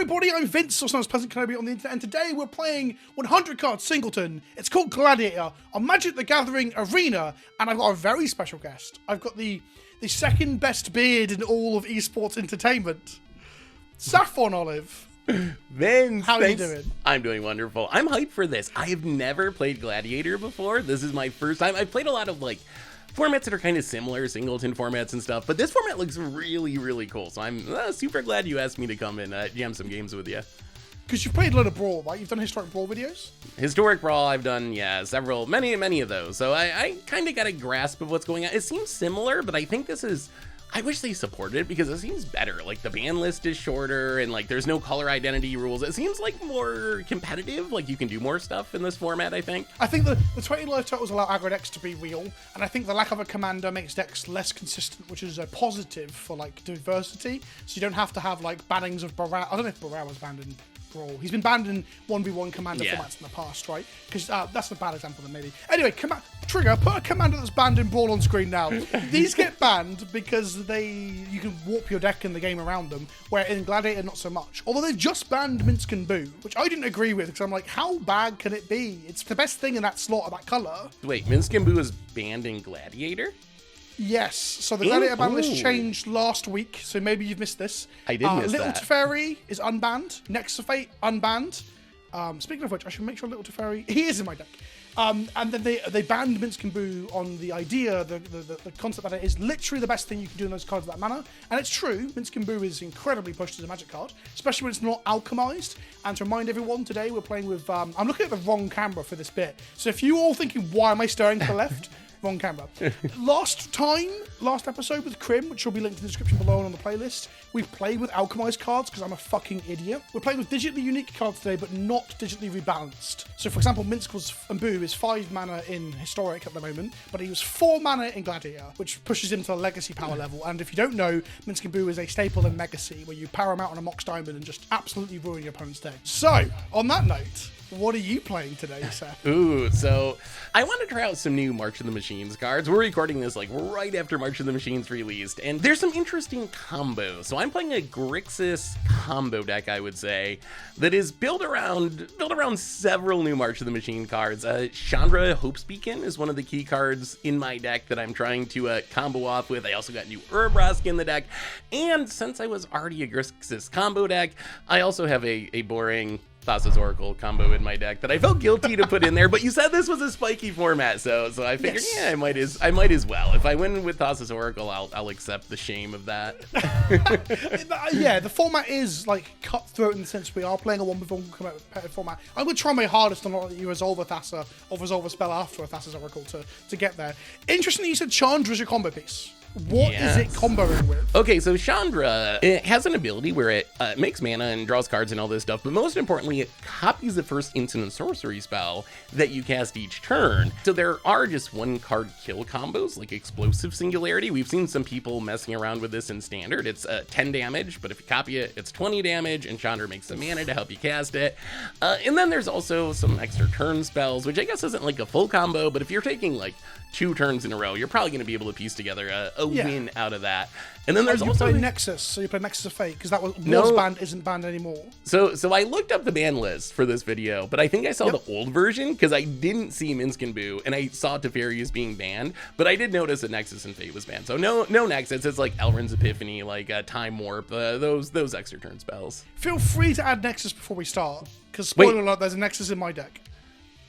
everybody, I'm Vince, also known as PleasantKenobi on the internet, and today we're playing 100 card singleton. It's called Gladiator on Magic the Gathering Arena, and I've got a very special guest. I've got the second best beard in all of esports entertainment, SaffronOlive. Vince, how are you doing? I'm doing wonderful. I'm hyped for this. I have never played Gladiator before. This is my first time. I've played a lot of formats that are kind of similar, singleton formats and stuff, but this format looks really, really cool. So I'm super glad you asked me to come and jam some games with you. Because you've played a lot of Brawl, right? You've done historic Brawl videos? Historic Brawl, I've done, yeah, many of those. So I kind of got a grasp of what's going on. It seems similar, but I think this is, I wish they supported it because it seems better. Like the ban list is shorter and there's no color identity rules. It seems more competitive. You can do more stuff in this format, I think. I think the 20 live totals allow aggro decks to be real, and I think the lack of a commander makes decks less consistent, which is a positive for diversity. So you don't have to have bannings of Barrow. I don't know if Barrow was banned in Brawl. He's been banned in 1v1 commander formats in the past, right? Because that's a bad example then maybe. Anyway, Trigger, put a commander that's banned in Brawl on screen now. These get banned because you can warp your deck in the game around them, where in Gladiator not so much. Although they've just banned Minsk and Boo, which I didn't agree with because I'm like, how bad can it be? It's the best thing in that slot of that color. Wait, Minsk and Boo is banned in Gladiator? Yes, so the Gladiator ban list changed last week, so maybe you've missed this. I did miss Little that. Teferi is unbanned. Nexus of Fate, unbanned. Speaking of which, I should make sure Little Teferi, he is in my deck. And then they banned Minsk and Boo on the idea, the concept that it is literally the best thing you can do in those cards of that mana. And it's true, Minsk and Boo is incredibly pushed as a Magic card, especially when it's not alchemized. And to remind everyone, today we're playing with, I'm looking at the wrong camera for this bit. So if you're all thinking, why am I staring to the left? Wrong camera. Last episode with Crim, which will be linked in the description below and on the playlist, we've played with alchemized cards because I'm a fucking idiot. We're playing with digitally unique cards today, but not digitally rebalanced. So for example, Minsk and Boo is 5 mana in Historic at the moment, but he was 4 mana in Gladiator, which pushes him to the Legacy power level. And if you don't know, Minsk and Boo is a staple in Legacy, where you power him out on a Mox Diamond and just absolutely ruin your opponent's deck. So, on that note, what are you playing today, Seth? Ooh, so I want to try out some new March of the Machines cards. We're recording this right after March of the Machines released, and there's some interesting combos. So I'm playing a Grixis combo deck, I would say, that is built around several new March of the Machine cards. Chandra Hope's Beacon is one of the key cards in my deck that I'm trying to combo off with. I also got new Urbrask in the deck, and since I was already a Grixis combo deck, I also have a boring Thassa's Oracle combo in my deck that I felt guilty to put in there, but you said this was a spiky format, so I figured, yeah, I might as well. If I win with Thassa's Oracle, I'll accept the shame of that. Yeah, the format is cutthroat in the sense we are playing a 1v1 competitive format. I'm going to try my hardest to not let you resolve a Thassa or resolve a spell after a Thassa's Oracle to get there. Interestingly, you said Chandra is your combo piece. What is it comboing with? Okay, so Chandra, it has an ability where it makes mana and draws cards and all this stuff, but most importantly, it copies the first instant and sorcery spell that you cast each turn. So there are just 1-card kill combos, like Explosive Singularity. We've seen some people messing around with this in Standard. It's 10 damage, but if you copy it, it's 20 damage, and Chandra makes some mana to help you cast it. And then there's also some extra turn spells, which I guess isn't a full combo, but if you're taking 2 turns in a row, you're probably going to be able to piece together a win out of that. And then there's also Nexus, so you play Nexus of Fate, because that was banned, isn't banned anymore. So I looked up the ban list for this video, but I think I saw the old version because I didn't see Minsk and Boo, and I saw Teferi as being banned, but I did notice that Nexus and Fate was banned. So no Nexus. It's Elrond's Epiphany, Time Warp, those extra turn spells. Feel free to add Nexus before we start, because spoiler alert, there's a Nexus in my deck.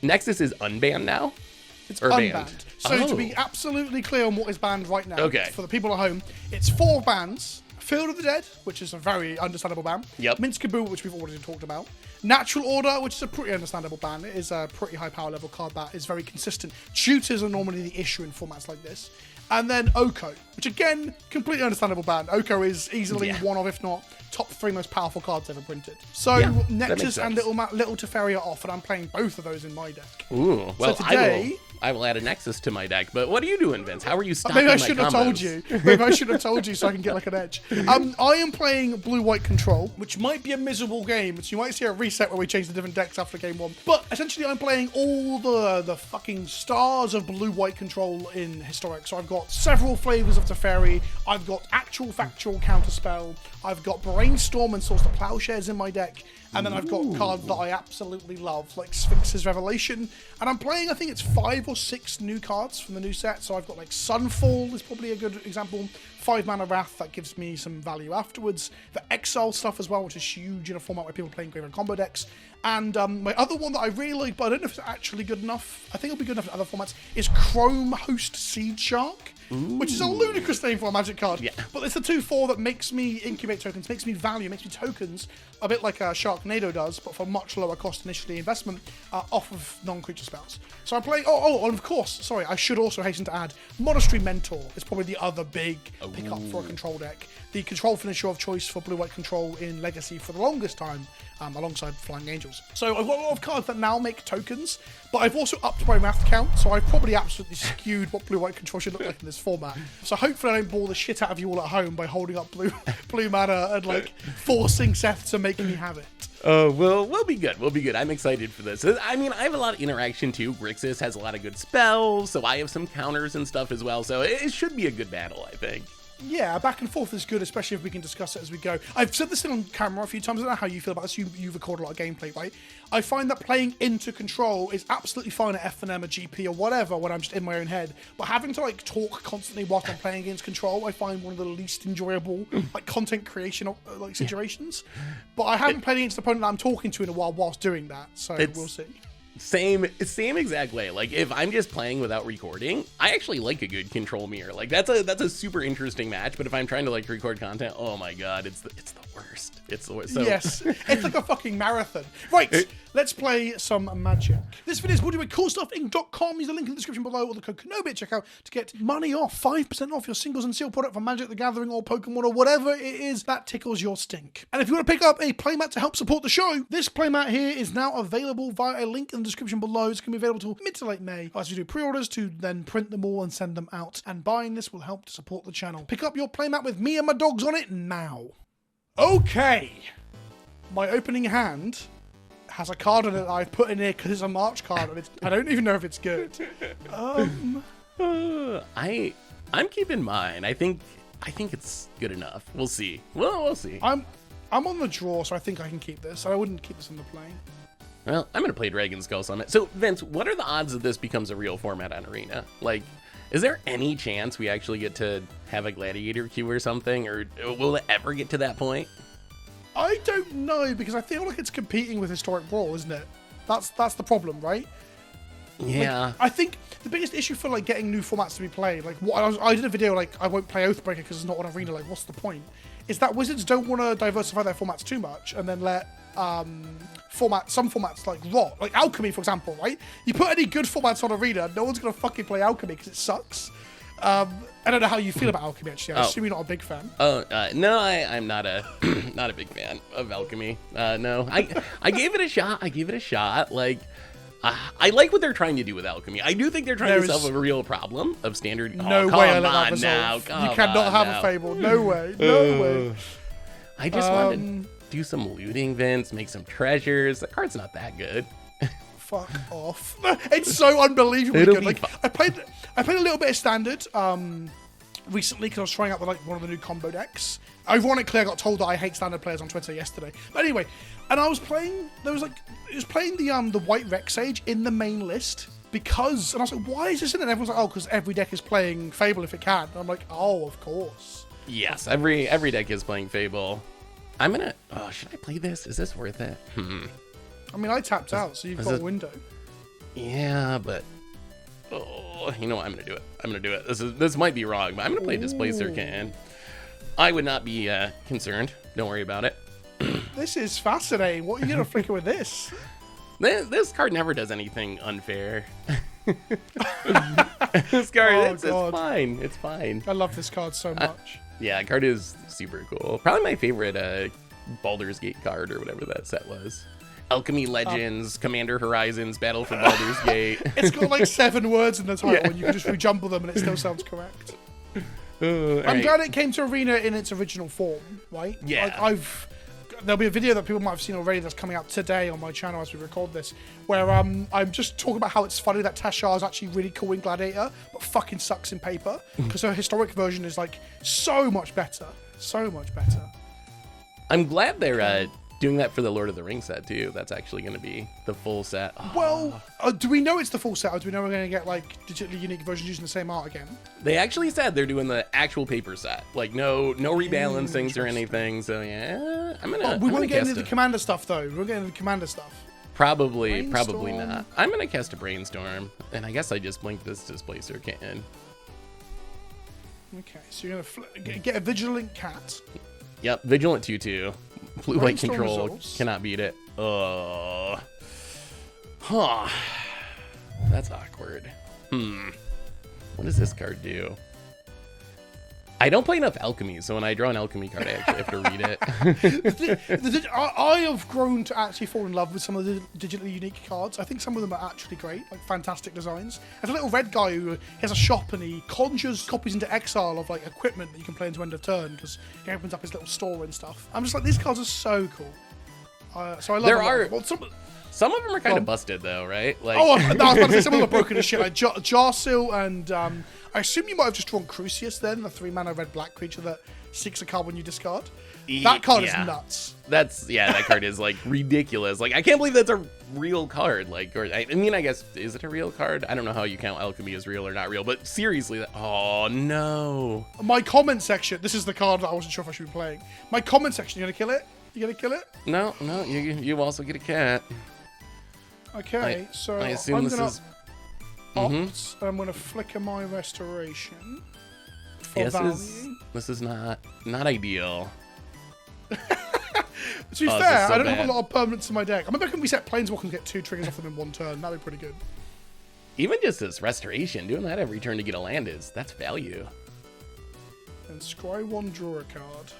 Nexus is unbanned now? It's unbanned. So to be absolutely clear on what is banned right now, for the people at home, it's 4 bans. Field of the Dead, which is a very understandable ban. Yep. Minsk and Boo, which we've already talked about. Natural Order, which is a pretty understandable ban. It is a pretty high power level card that is very consistent. Tutors are normally the issue in formats like this. And then Oko, which again, completely understandable ban. Oko is easily one of, if not, top 3 most powerful cards ever printed. So Nexus and Little Teferi are off, and I'm playing both of those in my deck. Ooh, well, so today I will add a Nexus to my deck. But what are you doing, Vince? How are you stocking Maybe my I shouldn't have combos? told you. Maybe I shouldn't have told you so I can get like an edge. I am playing blue-white control, which might be a miserable game. So you might see a reset where we change the different decks after game 1. But essentially, I'm playing all the fucking stars of blue-white control in Historic. So I've got several flavors of Teferi. I've got actual factual counterspell. I've got Brainstorm and Source the Plowshares in my deck. And then I've got cards that I absolutely love, like Sphinx's Revelation. And I'm playing, I think it's 5 or 6 new cards from the new set. So I've got like Sunfall is probably a good example. 5 mana Wrath, that gives me some value afterwards. The Exile stuff as well, which is huge in a format where people are playing Graveyard combo decks. And my other one that I really like, but I don't know if it's actually good enough, I think it'll be good enough in other formats, is Chrome Host Seed Shark. Ooh. Which is a ludicrous name for a Magic card. Yeah. But it's a 2/4 that makes me incubate tokens, makes me value, makes me tokens, a bit like a Sharknado does, but for much lower cost initially investment off of non-creature spells. So I'm playing, and of course, sorry, I should also hasten to add, Monastery Mentor is probably the other big pickup for a control deck. The control finisher of choice for blue-white control in Legacy for the longest time, alongside Flying Angels. So I've got a lot of cards that now make tokens, but I've also upped my Wrath count, so I've probably absolutely skewed what blue-white control should look like in this format. So hopefully I don't bore the shit out of you all at home by holding up blue mana and like forcing Seth to make me have it. Oh, well, we'll be good. We'll be good. I'm excited for this. I mean, I have a lot of interaction too. Grixis has a lot of good spells, so I have some counters and stuff as well. So it should be a good battle, I think. Yeah, back and forth is good, especially if we can discuss it as we go. I've said this on camera a few times. I don't know how you feel about this. You record a lot of gameplay, right? I find that playing into control is absolutely fine at FNM or GP or whatever when I'm just in my own head. But having to like talk constantly whilst I'm playing against control, I find one of the least enjoyable like content creation like situations. But I haven't played against the opponent that I'm talking to in a while whilst doing that, so we'll see. Same exact way. Like if I'm just playing without recording, I actually like a good control mirror. Like that's a super interesting match. But if I'm trying to like record content, oh my god, it's the worst. It's the worst. So. Yes, it's like a fucking marathon. Right, let's play some Magic. This video is brought to you by CoolStuffInc.com. Use the link in the description below or the code Kenobi at checkout to get money off, 5% off your singles and sealed product from Magic the Gathering or Pokemon or whatever it is that tickles your stink. And if you want to pick up a playmat to help support the show, this playmat here is now available via a link in the description below. It's going to be available till mid to late May as we do pre-orders to then print them all and send them out. And buying this will help to support the channel. Pick up your playmat with me and my dogs on it now. Okay. My opening hand has a card on it that I've put in here because it's a March card and I don't even know if it's good. I'm keeping mine. I think it's good enough. We'll see. We'll see. I'm on the draw, so I think I can keep this. I wouldn't keep this in the play. Well, I'm going to play Dragon Skull Summit. So, Vince, what are the odds that this becomes a real format on Arena? Like, is there any chance we actually get to have a Gladiator queue or something? Or will it ever get to that point? I don't know, because I feel like it's competing with Historic Brawl, isn't it? That's the problem, right? Yeah. Like, I think the biggest issue for like getting new formats to be played, like I did a video like I won't play Oathbreaker because it's not on Arena. Like, what's the point? Is that Wizards don't want to diversify their formats too much and then let some formats like rot, like Alchemy, for example, right? You put any good formats on Arena, no one's gonna fucking play Alchemy because it sucks. I don't know how you feel about Alchemy, actually. I assume you're not a big fan. No, I'm not a not a big fan of Alchemy. No, I gave it a shot. Like, I like what they're trying to do with Alchemy. I do think they're trying to solve a real problem of standard. No way I let that resolve. You cannot have a Fable. No way. No way. I just wanted to do some looting, Vince, make some treasures. The card's not that good. Fuck off. It's so unbelievably good. Like, I played a little bit of Standard recently because I was trying out one of the new combo decks. Ironically, I got told that I hate Standard players on Twitter yesterday. But anyway, and I was playing, it was playing the White Rex Sage in the main list because, and I was like, why is this in it? And everyone's like, oh, because every deck is playing Fable if it can. And I'm like, oh, of course. Yes, every deck is playing Fable. I'm gonna, should I play this? Is this worth it? I mean, I tapped out, so you've got a window. Yeah, but you know what? I'm gonna do it. This might be wrong, but I'm gonna play Displacer Can. I would not be concerned. Don't worry about it. This is fascinating. What are you gonna flicker with this? This card never does anything unfair. This card, it's fine. It's fine. I love this card so much. Yeah, card is super cool. Probably my favorite Baldur's Gate card or whatever that set was. Alchemy Legends, Commander Horizons, Battle for Baldur's Gate. It's got like 7 words in the title, and you can just rejumble them, and it still sounds correct. I'm glad it came to Arena in its original form, right? Yeah. Like, there'll be a video that people might have seen already that's coming out today on my channel as we record this, where I'm just talking about how it's funny that Tashar is actually really cool in Gladiator, but fucking sucks in paper, because her historic version is like so much better. So much better. I'm glad they're doing that for the Lord of the Rings set too. That's actually going to be the full set. Oh. Well, do we know it's the full set, or do we know we're going to get like digitally unique versions using the same art again? They actually said they're doing the actual paper set, like no rebalancings or anything. So yeah, we won't get into the Commander stuff though. We won't get into the Commander stuff. Probably not. I'm gonna cast a Brainstorm, and I guess I just blinked this Displacer Kitten. Okay, so you're gonna get a Vigilant Cat. Yep, Vigilant 2/2. Blue-white control results. cannot beat it. Huh. That's awkward. What does this card do? I don't play enough alchemy, so when I draw an alchemy card, I actually have to read it. I have grown to actually fall in love with some of the digitally unique cards. I think some of them are actually great, like fantastic designs. There's a little red guy who has a shop and he conjures copies into exile of like equipment that you can play into end of turn because he opens up his little store and stuff. I'm just like, these cards are so cool. So I love them. Well, some of them are kind of busted though, right? Like, I was about to say some of them are broken as shit, like Jarsil and I assume you might have just drawn Crucius then, the 3-mana red-black creature that seeks a card when you discard. That card is nuts. That card is like ridiculous. Like, I can't believe that's a real card. Like, or I mean, I guess, is it a real card? I don't know how you count alchemy as real or not real, but seriously, oh no. My comment section, this is the card that I wasn't sure if I should be playing. My comment section, you gonna kill it? You gonna kill it? No, you also get a cat. Okay, so I assume this is... I'm going to flicker my restoration for value. This is not ideal. To be fair, I don't have a lot of permanents in my deck. I remember when we set Planeswalker and get 2 triggers off them in 1 turn. That'd be pretty good. Even just this restoration, doing that every turn to get a land that's value. And scry 1, draw a card.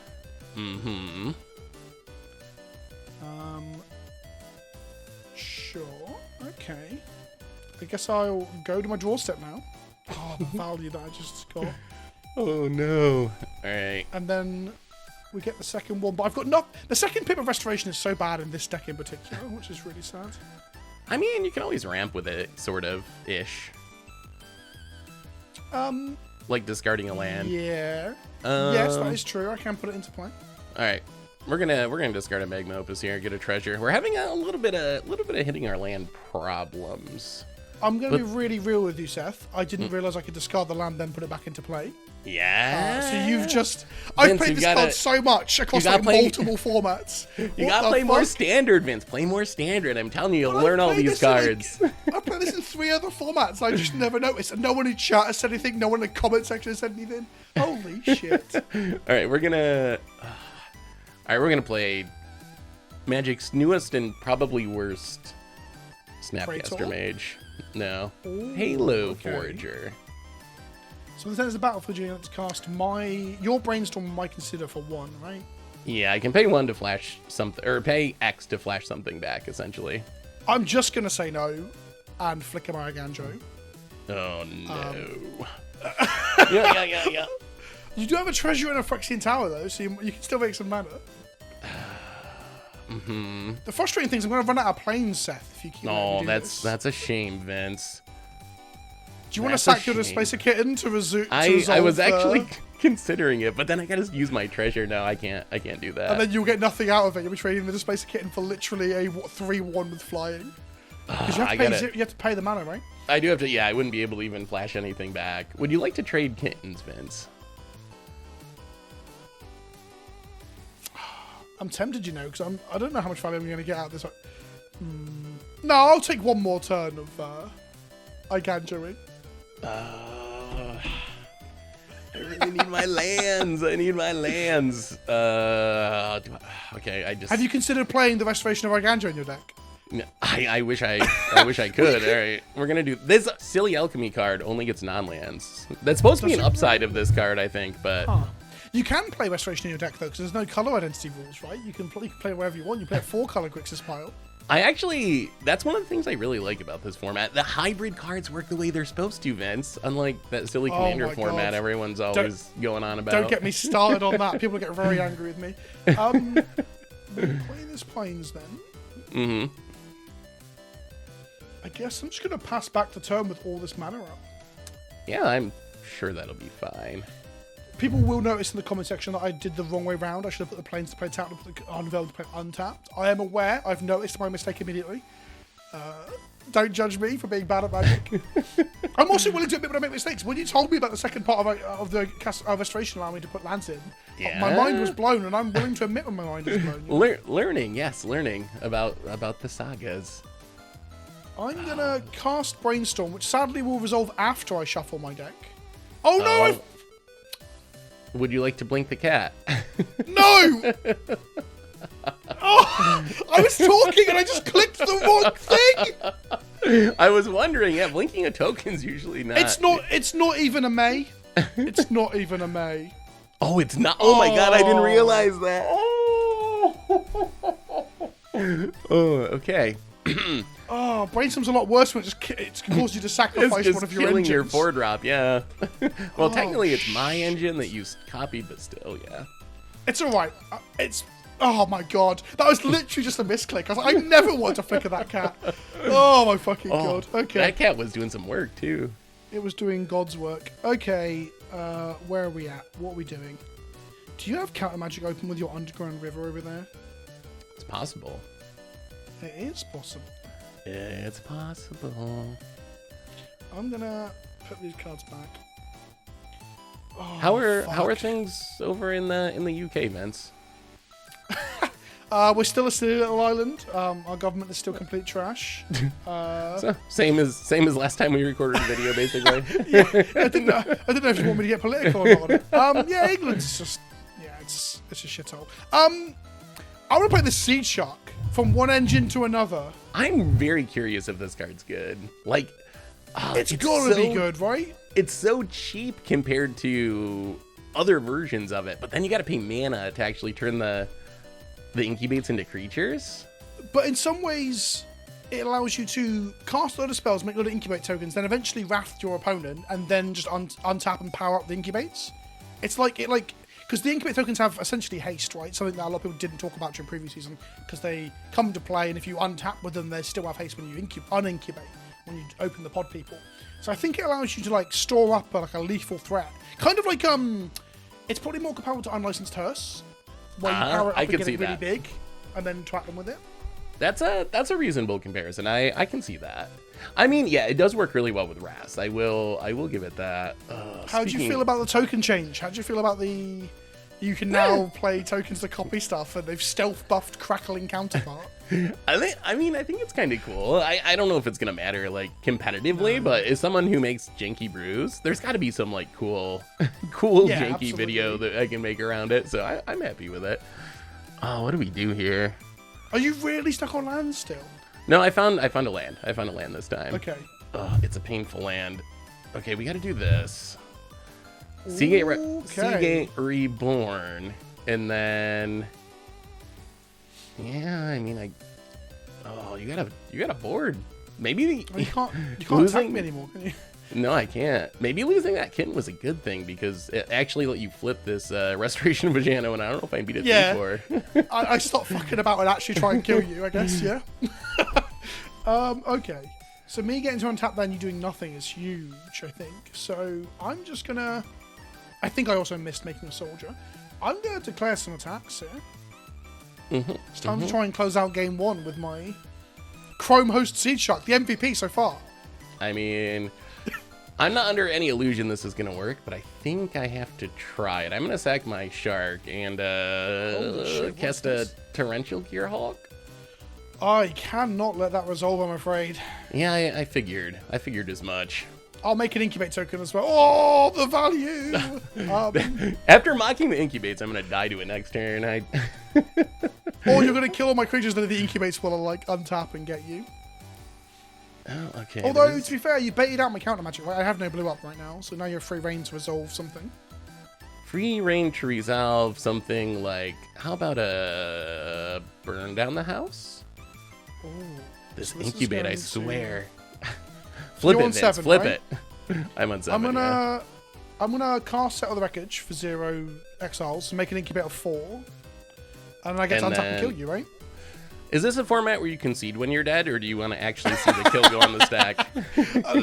Sure. Okay. I guess I'll go to my draw step now. Oh, the value that I just got. Oh no. Alright. And then we get the second one, but I've got the second Pip of Restoration is so bad in this deck in particular, which is really sad. I mean, you can always ramp with it, sort of ish. Like discarding a land. Yeah. Yes, that is true. I can put it into play. Alright. We're gonna discard a Magma Opus here, get a treasure. We're having a little bit of hitting our land problems. I'm gonna be really real with you, Seth. I didn't realize I could discard the land, then put it back into play. Yeah. So you've just... I've played this card so much across like multiple formats. You gotta play more standard, Vince. Play more standard. I'm telling you, you'll learn all these cards. I've played this in 3 other formats. I just never noticed. And no one in chat has said anything. No one in the comment section has said anything. Holy shit. Alright, we're gonna play Magic's newest and probably worst Snapcaster Mage. No. Ooh, Halo Forager. So there's a battlefield unit to cast your Brainstorm might consider for 1, right? Yeah, I can pay 1 to flash something, or pay X to flash something back, essentially. I'm just gonna say no and flicker my Aganjo. Oh no. Yeah. You do have a treasure in a Phyrexian Tower though, so you can still make some mana. The frustrating thing is I'm going to run out of planes, Seth, if you keep No, that's a shame, Vince. Do you want to sack your Displacer Kitten to resolve? I was actually considering it, but then I got to use my treasure. No, I can't do that. And then you'll get nothing out of it. You'll be trading the Displacer Kitten for literally a 3/1 with flying. Because you have to pay the mana, right? I do have to. Yeah, I wouldn't be able to even flash anything back. Would you like to trade kittens, Vince? I'm tempted, because I don't know how much value I'm going to get out of this. No, I'll take 1 more turn of Iganjoing. I really need my lands. Okay, Have you considered playing the Restoration of Iganjo in your deck? No, I wish I could. All right, we're gonna do this. Silly alchemy card only gets non-lands. That's supposed to be an upside of this card, I think, but. Huh. You can play Restoration in your deck, though, because there's no color identity rules, right? You can play wherever you want. You play a 4-color Grixis pile. That's one of the things I really like about this format. The hybrid cards work the way they're supposed to, Vince. Unlike that silly Commander format everyone's always going on about. Don't get me started on that. People get very angry with me. We'll play this Plains then. Mm-hmm. I guess I'm just going to pass back the turn with all this mana up. Yeah, I'm sure that'll be fine. People will notice in the comment section that I did the wrong way round. I should have put the Plains to play tapped and put the Unveiled to play untapped. I am aware. I've noticed my mistake immediately. Don't judge me for being bad at Magic. I'm also willing to admit when I make mistakes. When you told me about the second part of the Restoration allowing me to put lands in, my mind was blown, and I'm willing to admit when my mind is blown. Learning about the sagas. I'm going to cast Brainstorm, which sadly will resolve after I shuffle my deck. Oh no! Would you like to blink the cat? No! Oh, I was talking and I just clicked the wrong thing! I was wondering, blinking a token's usually not... It's not even a May. It's not even a May. Oh, it's not? Oh my god, I didn't realize that. Oh, okay. Brainstorm's a lot worse when it can cause you to sacrifice one of your engines. Killing your 4-drop, yeah. Well, technically it's my engine that you copied, but still, yeah. It's alright. Oh my god. That was literally just a misclick. I was like, I never want to flicker that cat. Oh my fucking god. Okay. That cat was doing some work, too. It was doing God's work. Okay, where are we at? What are we doing? Do you have counter magic open with your Underground River over there? It's possible. It is possible. It's possible. I'm gonna put these cards back. Oh, how are things over in the UK, Vince? We're still a silly little island. Our government is still complete trash. So, same as last time we recorded a video, basically. Yeah, I didn't know if you want me to get political or not. Yeah, England's just it's a shithole. I want to play the Seed Shark from one engine to another. I'm very curious if this card's good. Like, it's gotta be good, right? It's so cheap compared to other versions of it, but then you got to pay mana to actually turn the incubates into creatures. But in some ways, it allows you to cast a lot of spells, make a lot of incubate tokens, then eventually wrath your opponent, and then just untap and power up the incubates. It's like because the incubate tokens have essentially haste, right? Something that a lot of people didn't talk about during previous season, because they come to play, and if you untap with them, they still have haste when you unincubate, when you open the pod people. So I think it allows you to like store up a lethal threat, kind of like it's probably more comparable to Unlicensed Hearse, where you power it up and get it really big, and then trap them with it. That's a reasonable comparison. I can see that. I mean, yeah, it does work really well with Rast. I will give it that. How do you feel about the token change? How do you feel about you can now play tokens to copy stuff, and they've stealth buffed Crackling Counterpart? I think it's kind of cool. I don't know if it's gonna matter like competitively, but as someone who makes janky brews, there's got to be some like cool janky absolutely. video that I can make around it. So I'm happy with it. Oh, what do we do here? Are you really stuck on land still? No, I found a land. I found a land this time. Okay. It's a painful land. Okay, we got to do this. Seagate Reborn, and then I mean, you got a board. Maybe you can't attack me anymore, can you? No, I can't. Maybe losing that kitten was a good thing because it actually let you flip this Restoration of Vajano, and I don't know if I beat it before. I stopped fucking about and actually try and kill you, I guess, yeah? Okay. So me getting to untap then you doing nothing is huge, I think. So I'm just gonna... I think I also missed making a soldier. I'm gonna declare some attacks here. It's time to try and close out game one with my Chrome Host Seed Shark, the MVP so far. I mean... I'm not under any illusion this is going to work, but I think I have to try it. I'm going to sack my shark and cast a Torrential Gearhulk. I cannot let that resolve, I'm afraid. Yeah, I figured. I figured as much. I'll make an incubate token as well. Oh, the value! After mocking the incubates, I'm going to die to it next turn. Or you're going to kill all my creatures that the incubates will like untap and get you. Oh, okay. Although, to be fair, you baited out my counter magic, right? I have no blue up right now, so now you have free reign to resolve something. Free reign to resolve something like, how about a burn down the house? Ooh. This So this is incubate, I going swear. Flip You're it, on Vince. 7, Flip right? it. I'm on 7. I'm gonna cast Settle the Wreckage for 0 exiles, make an incubate of 4, and I get to And untap and kill then- you, right? Is this a format where you concede when you're dead, or do you want to actually see the kill go on the stack?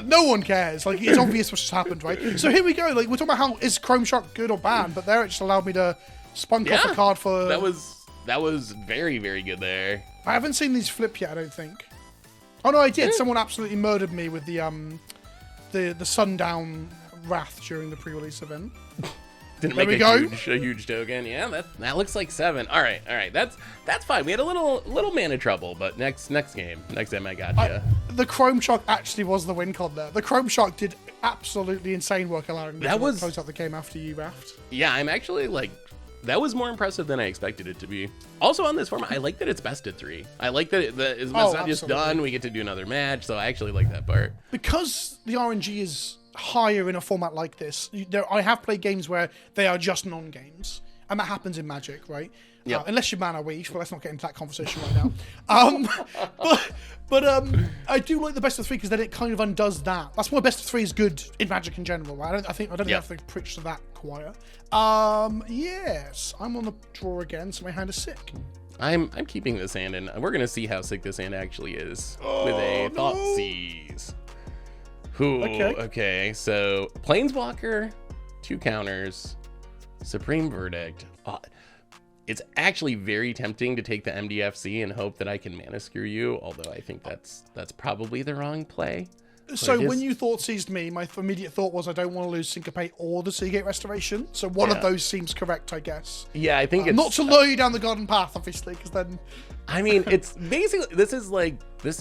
No one cares. Like, it's obvious what's just happened, right? So here we go. Like, we're talking about how is Chrome Shark good or bad, but there it just allowed me to spunk off a card for. That was very, very good there. I haven't seen these flip yet. I don't think. Oh no, I did. Someone absolutely murdered me with the Sundown Wrath during the pre-release event. Didn't There make we a go. huge token. Yeah, that looks like 7. All right. That's fine. We had a little mana trouble, but next game I got you. The Chrome Shark actually was the win con there. The Chrome Shark did absolutely insane work allowing me to close out the game after you raft. Yeah, I'm actually like, that was more impressive than I expected it to be. Also on this format, I like that it's best of 3. I like that it's not just done. We get to do another match, so I actually like that part. Because the RNG is higher in a format like this, I have played games where they are just non-games, and that happens in Magic, right? Yep. Unless you're mana weak, but let's not get into that conversation right now. But I do like the best of 3 because then it kind of undoes that. That's why best of 3 is good in Magic in general, right? I don't think I have to preach to that choir. Yes, I'm on the draw again, so my hand is sick. I'm keeping this hand, and we're gonna see how sick this hand actually is with a Thoughtseize. Ooh, okay. So Planeswalker, 2 counters, Supreme Verdict. It's actually very tempting to take the MDFC and hope that I can mana screw you, although I think that's probably the wrong play. So when you Thoughtseized me, my immediate thought was I don't want to lose Syncopate or the Seagate Restoration. So one of those seems correct, I guess. Yeah, I think it's not to lure you down the garden path, obviously, because then. I mean, it's basically this is like a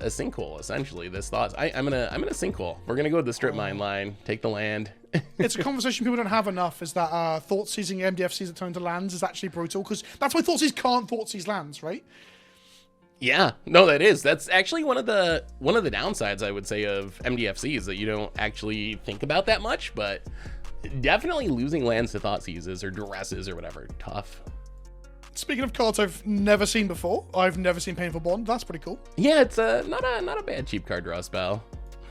sinkhole essentially. This thoughts. I'm gonna sinkhole. We're gonna go to the strip mine line, take the land. It's a conversation people don't have enough. Is that Thoughtseizing MDFCs that turn into lands is actually brutal because that's why Thoughtseize can't Thoughtseize lands, right? Yeah, no, that is. That's actually one of the downsides I would say of MDFCs that you don't actually think about that much, but definitely losing lands to Thoughtseizes or duresses or whatever, tough. Speaking of cards I've never seen before, I've never seen Painful Bond. That's pretty cool. Yeah, it's not a bad cheap card draw spell.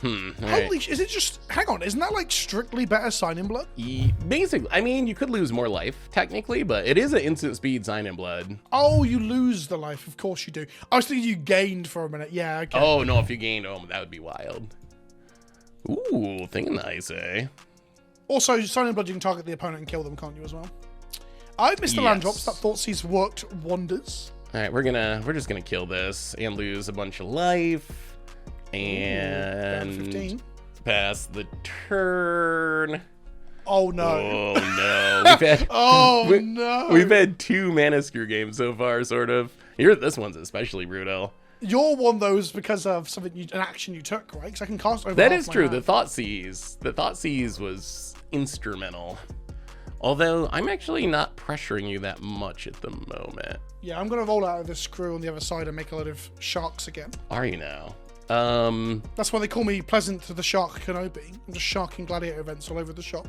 Holy is it just hang on, isn't that like strictly better Sign in Blood? Basically, I mean, you could lose more life technically, but it is an instant speed Sign in Blood. Oh, you lose the life, of course you do. I was thinking you gained for a minute. Yeah, okay. Oh no, if you gained, that would be wild. Ooh, thinking nice, eh? Also, Sign in Blood, you can target the opponent and kill them, can't you, as well? I missed the land drops. That Thoughtseize worked wonders. All right, we're just gonna kill this and lose a bunch of life. And 15. Pass the turn. Oh no. Oh no. We've had 2 mana screw games so far, sort of. This one's especially brutal. Your one though is because of an action you took, right? Because I can cast over. That is true. The Thoughtseize was instrumental. Although I'm actually not pressuring you that much at the moment. Yeah, I'm gonna roll out of this screw on the other side and make a lot of sharks again. Are you now? That's why they call me Pleasant to the Shark Kenobi. I'm just sharking Gladiator events all over the shop.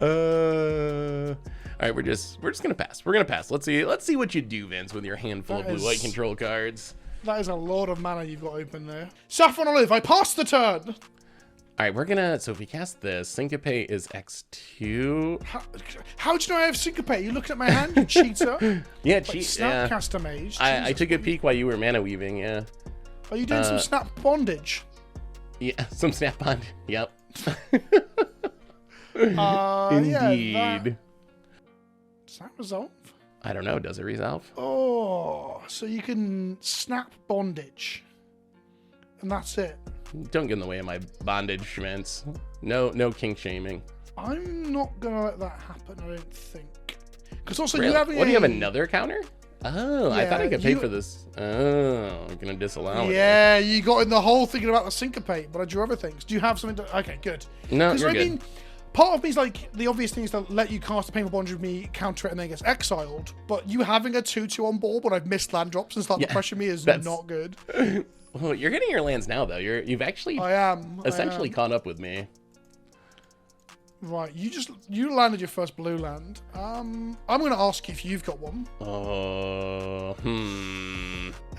All right, we're just gonna pass. We're gonna pass. Let's see what you do, Vince, with your handful of blue-white control cards. That is a lot of mana you've got open there. SaffronOlive, I passed the turn. All right, so if we cast this, Syncopate is X2. How do you know I have Syncopate? You looking at my hand, you cheater? Yeah, like cheat. Snapcaster Mage. I took a peek while you were mana weaving, yeah. Are you doing some snap bondage? Yeah, some snap bond. Yep. Indeed. Yeah, does that resolve? I don't know. Does it resolve? Oh, so you can snap bondage. And that's it. Don't get in the way of my bondage, Vince. No kink shaming. I'm not gonna let that happen, I don't think. Because also really? you have do you have another counter? Oh, yeah, I thought I could pay for this. Oh, I'm gonna disallow it. Yeah, you got in the whole thinking about the Syncopate, but I drew other things. Do you have something to... Okay, good. No, you're good. Mean, part of me is like, the obvious thing is to let you cast a Painful Bond with me, counter it, and then it gets exiled. But you having a 2/2 on board when I've missed land drops and starting to pressure me is not good. Well, you're getting your lands now, though. You've actually essentially caught up with me. Right, you landed your first blue land. I'm going to ask you if you've got one.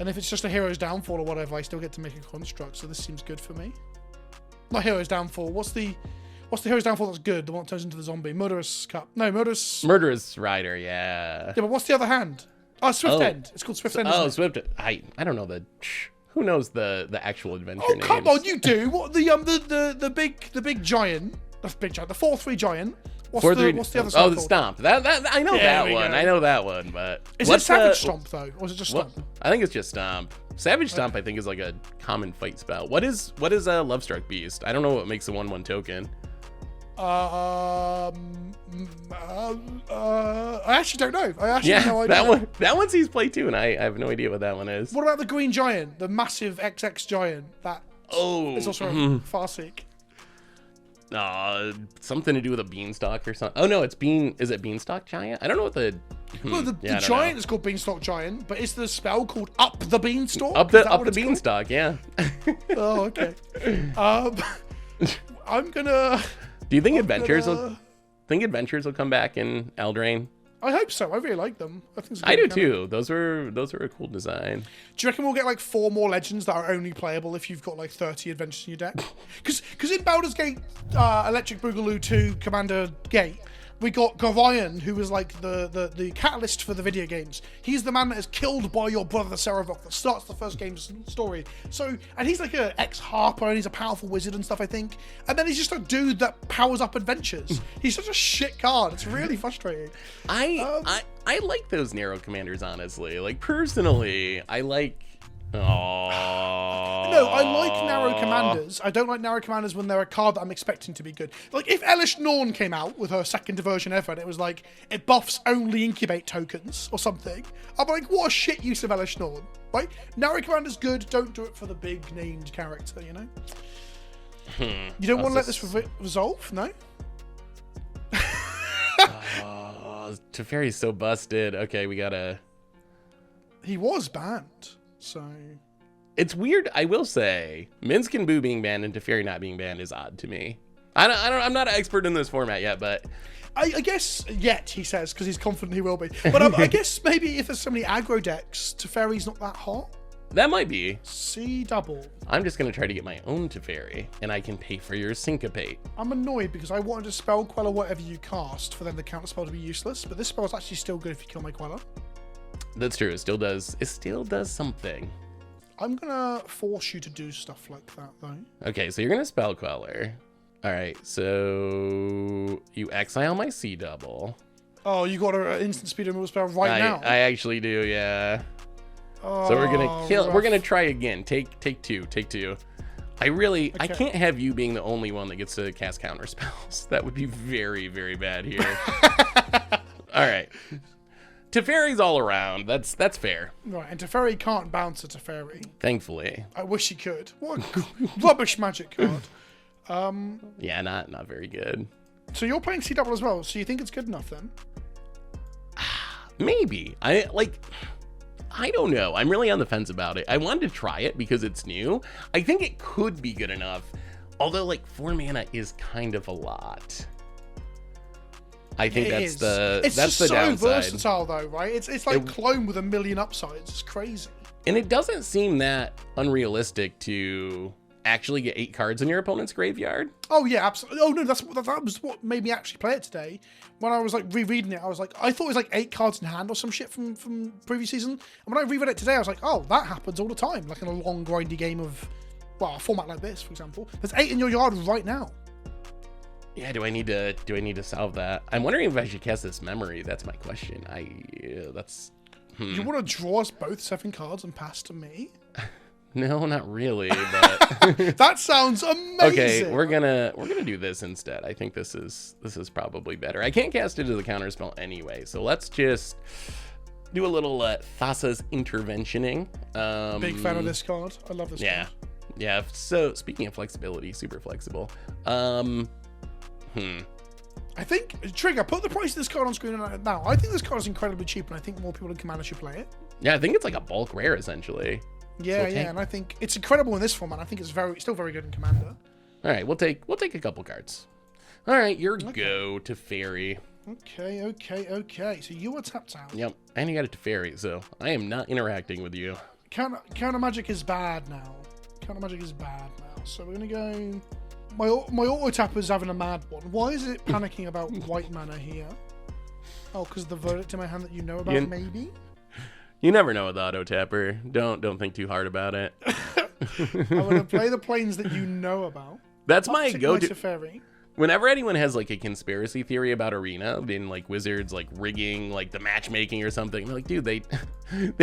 And if it's just a hero's downfall or whatever, I still get to make a construct. So this seems good for me. Not hero's downfall. What's the hero's downfall that's good? The one that turns into the zombie. Murderous Cup. No, Murderous Rider. Yeah. Yeah, but what's the other hand? Oh, Swift End. It's called Swift End. Oh, Swift. I don't know who knows the actual adventure names. Oh, come on, you do. What the big giant? The 4/3 giant. What's the other side? Oh, the Stomp. That I know that one. Go. I know that one, but is it Savage Stomp though, or is it just Stomp? I think it's just Stomp. Savage Stomp, I think, is like a common fight spell. What is a Lovestruck Beast? I don't know what makes a 1/1 token. I actually don't know. I actually have no idea. That one sees play too, and I have no idea what that one is. What about the green giant, the massive XX giant? That is also a Farseek. Something to do with a beanstalk or something. Oh no, is it Beanstalk Giant? I don't know what the. Well, the giant is called Beanstalk Giant, but is the spell called Up the Beanstalk? Up the Beanstalk, yeah. Oh, okay. I'm gonna. Do you think Adventures will come back in Eldraine? I hope so. I really like them. I do too. Those are a cool design. Do you reckon we'll get like 4 more legends that are only playable if you've got like 30 adventures in your deck? Because in Baldur's Gate, Electric Boogaloo 2 Commander Gate, we got Gorion, who was like the catalyst for the video games. He's the man that is killed by your brother Ceravok that starts the first game's story. So, and he's like an ex-harper and he's a powerful wizard and stuff, I think. And then he's just a dude that powers up adventures. He's such a shit card. It's really frustrating. I like those narrow commanders, honestly. Like, personally, I like... No, I like narrow commanders. I don't like narrow commanders when they're a card that I'm expecting to be good. Like, if Elish Norn came out with her second version ever and it was like, it buffs only incubate tokens or something, I'm like, what a shit use of Elish Norn, right? Narrow commander's good, don't do it for the big named character, you know? You don't want to let this resolve, no? Teferi's so busted. Okay, we gotta... He was banned. So it's weird. I will say, Minskin Boo being banned and Teferi not being banned is odd to me. I'm not an expert in this format yet, but I guess yet he says because he's confident he will be. But I guess maybe if there's so many aggro decks, Teferi's not that hot. That might be. C double. I'm just gonna try to get my own Teferi, and I can pay for your Syncopate. I'm annoyed because I wanted to spell Queller whatever you cast for then the counter spell to be useless, but this spell is actually still good if you kill my Queller. That's true. It still does something. I'm gonna force you to do stuff like that, though. Okay, so you're gonna spell Queller. All right, so you exile my C double. Oh, you got an instant speed removal spell now. I actually do, yeah. Oh, so we're gonna kill. Rough. We're gonna try again. Take two. I can't have you being the only one that gets to cast counter spells. That would be very, very bad here. All right. Teferi's all around. That's fair. Right, and Teferi can't bounce a Teferi. Thankfully. I wish he could. What a rubbish magic card. Yeah, not very good. So you're playing C double as well. So you think it's good enough then? Maybe. I don't know. I'm really on the fence about it. I wanted to try it because it's new. I think it could be good enough. Although, like, 4 mana is kind of a lot. I think that's the downside. So versatile though, right? It's like clone with a million upsides. It's crazy. And it doesn't seem that unrealistic to actually get 8 cards in your opponent's graveyard. Oh yeah, absolutely. Oh no, that was what made me actually play it today. When I was like rereading it, I was like, I thought it was like 8 cards in hand or some shit from previous season. And when I reread it today, I was like, oh, that happens all the time. Like in a long grindy game of, well, a format like this, for example. There's 8 in your yard right now. Yeah, do I need to solve that? I'm wondering if I should cast this memory. That's my question. You want to draw us both 7 cards and pass to me? No, not really, but that sounds amazing. Okay, we're gonna do this instead. I think this is probably better. I can't cast it as a counter spell anyway, so let's just do a little Thassa's Interventioning. Big fan of this card. I love this card. Yeah. So speaking of flexibility, super flexible. I think, Trigger, put the price of this card on screen now. I think this card is incredibly cheap, and I think more people in Commander should play it. Yeah, I think it's like a bulk rare, essentially. Yeah, and I think it's incredible in this format. I think it's still very good in Commander. All right, we'll take a couple cards. All right, your go to fairy. Okay. So you are tapped out. Yep, and you got it to fairy, so I am not interacting with you. Counter magic is bad now. So we're gonna go. My auto tapper's having a mad one. Why is it panicking about white mana here? Oh, because the verdict in my hand that you know about, maybe. You never know with auto tapper. Don't think too hard about it. I'm gonna play the planes that you know about. That's my go-to. Fairy. Whenever anyone has like a conspiracy theory about Arena, in like Wizards like rigging like the matchmaking or something, I'm like, dude, they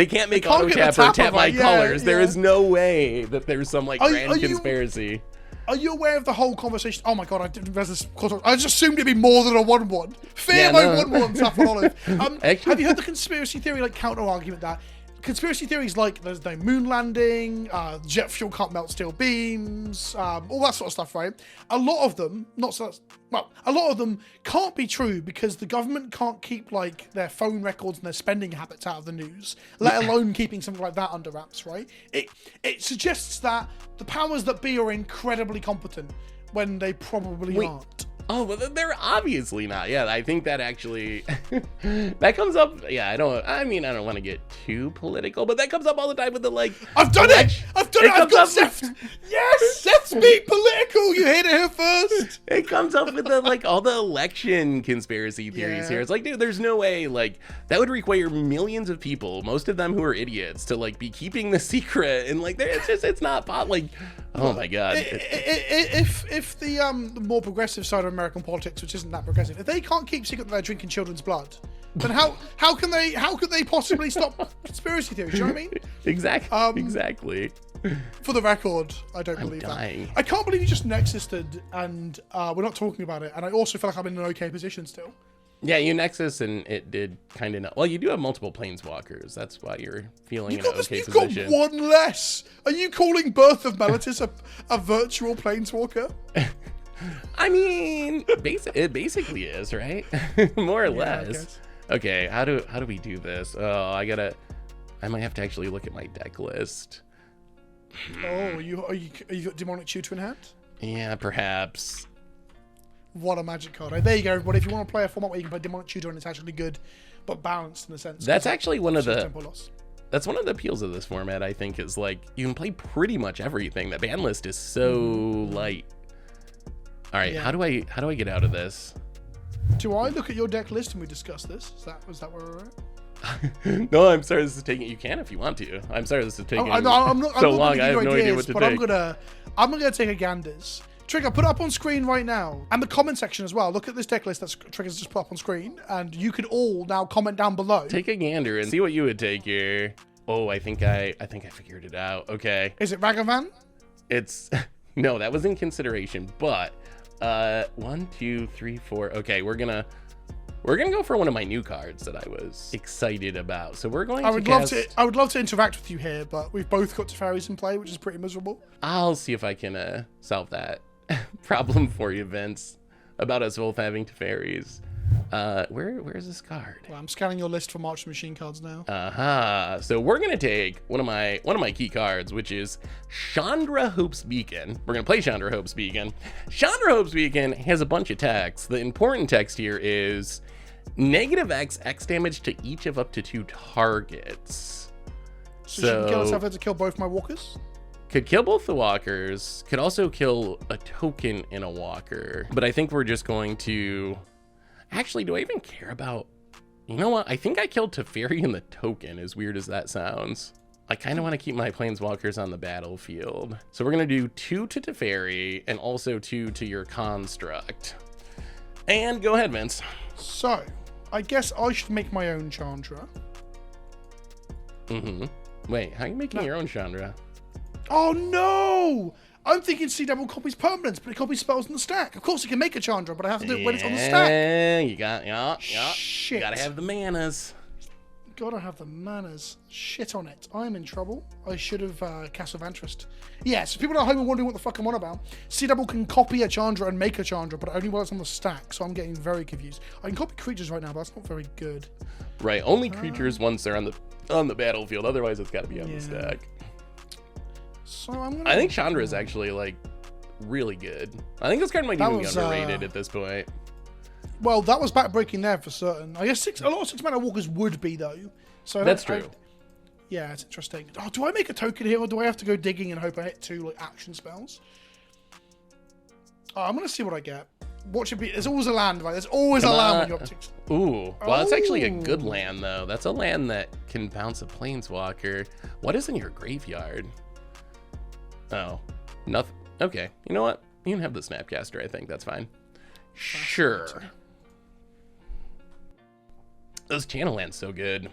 can't make auto tapper tap my colors. There is no way that there's some like grand conspiracy. Are you aware of the whole conversation? Oh my god, I didn't realize this. I just assumed it'd be more than a 1/1. Fear my 1/1 SaffronOlive. Have you heard the conspiracy theory like counter argument that conspiracy theories like there's no moon landing, jet fuel can't melt steel beams, all that sort of stuff, right? A lot of them, a lot of them can't be true because the government can't keep like their phone records and their spending habits out of the news, let alone keeping something like that under wraps, right? It suggests that the powers that be are incredibly competent when they probably aren't. Oh, well, they're obviously not. Yeah, I think that actually that comes up. Yeah, I don't want to get too political, but that comes up all the time with the like. I've done it. I've got Seth. Yes, Seth's being political. You heard it here first. It comes up with the like all the election conspiracy theories here. It's like, dude, there's no way like that would require millions of people, most of them who are idiots, to like be keeping the secret and like it's not like. Oh my god. If the more progressive side of American politics, which isn't that progressive, if they can't keep secret that they're drinking children's blood, then how can they possibly stop conspiracy theories? You know what I mean? Exactly. For the record, I don't believe that. I can't believe you just Nexused and we're not talking about it, and I also feel like I'm in an okay position still. Yeah, you Nexus and it did kind of not. Well, you do have multiple planeswalkers. That's why you're feeling in an okay position. You've got one less. Are you calling Birth of Meletis a virtual planeswalker? I mean, it basically is, right? More or less. Okay, how do we do this? Oh, I might have to actually look at my deck list. Oh, are you got Demonic Tutor in hand? Yeah, perhaps. What a magic card. There you go, everybody. If you want to play a format where you can play Demonic Tutor and it's actually good, but balanced in a sense. That's actually one of the appeals of this format, I think, is like you can play pretty much everything. The ban list is so light. All right, how do I get out of this? Do I look at your deck list and we discuss this? Was that where we're at? No, I'm sorry. This is taking. You can if you want to. I'm sorry. This is taking I'm not long. I have no idea what to take. I'm gonna take a ganders. Trigger, put it up on screen right now. And the comment section as well. Look at this deck list that Trigger's just put up on screen. And you can all now comment down below. Take a gander and see what you would take here. Oh, I think I figured it out. Okay. Is it Ragavan? It's... No, that was in consideration. But, 1, 2, 3, 4. Okay, we're gonna go for one of my new cards that I was excited about. So we're going I would love to interact with you here, but we've both got Teferis in play, which is pretty miserable. I'll see if I can solve that problem for you, Vince, about us both having Teferis. Where is this card? Well, I'm scanning your list for March Machine cards now. So we're gonna take one of my key cards, which is Chandra Hope's Beacon. We're gonna play Chandra Hope's Beacon. Chandra Hope's Beacon has a bunch of text. The important text here is -X damage to each of up to 2 targets. So she can kill herself to kill both my walkers? Could kill both the walkers. Could also kill a token in a walker. But I think we're just going to... Actually, do I even care about... You know what? I think I killed Teferi in the token, as weird as that sounds. I kind of want to keep my planeswalkers on the battlefield. So we're going to do 2 to Teferi and also 2 to your construct. And go ahead, Vince. So, I guess I should make my own Chandra. Wait, how are you making your own Chandra? Oh no! I'm thinking C double copies permanents, but it copies spells in the stack. Of course, you can make a Chandra, but I have to do it when it's on the stack. You gotta have the manas. Gotta have the manas. Shit on it. I'm in trouble. I should have Castle of Interest. Yeah, so people at home are wondering what the fuck I'm on about. C double can copy a Chandra and make a Chandra, but only while it's on the stack, so I'm getting very confused. I can copy creatures right now, but that's not very good. Right, only creatures once they're on the battlefield. Otherwise, it's got to be on the stack. So I think Chandra is actually like really good. I think this card might even be was, underrated at this point. Well, that was backbreaking there for certain. I guess a lot of 6-mana walkers would be, though. So That's true. Yeah, it's interesting. Oh, do I make a token here, or do I have to go digging and hope I hit 2 like action spells? Oh, I'm gonna see what I get. What should be? There's always a land, right? There's always a land when you optics. Ooh, well, that's actually a good land though. That's a land that can bounce a planeswalker. What is in your graveyard? Oh, nothing. Okay, you know what? You can have the Snapcaster. I think that's fine. Sure. Those channel lands so good.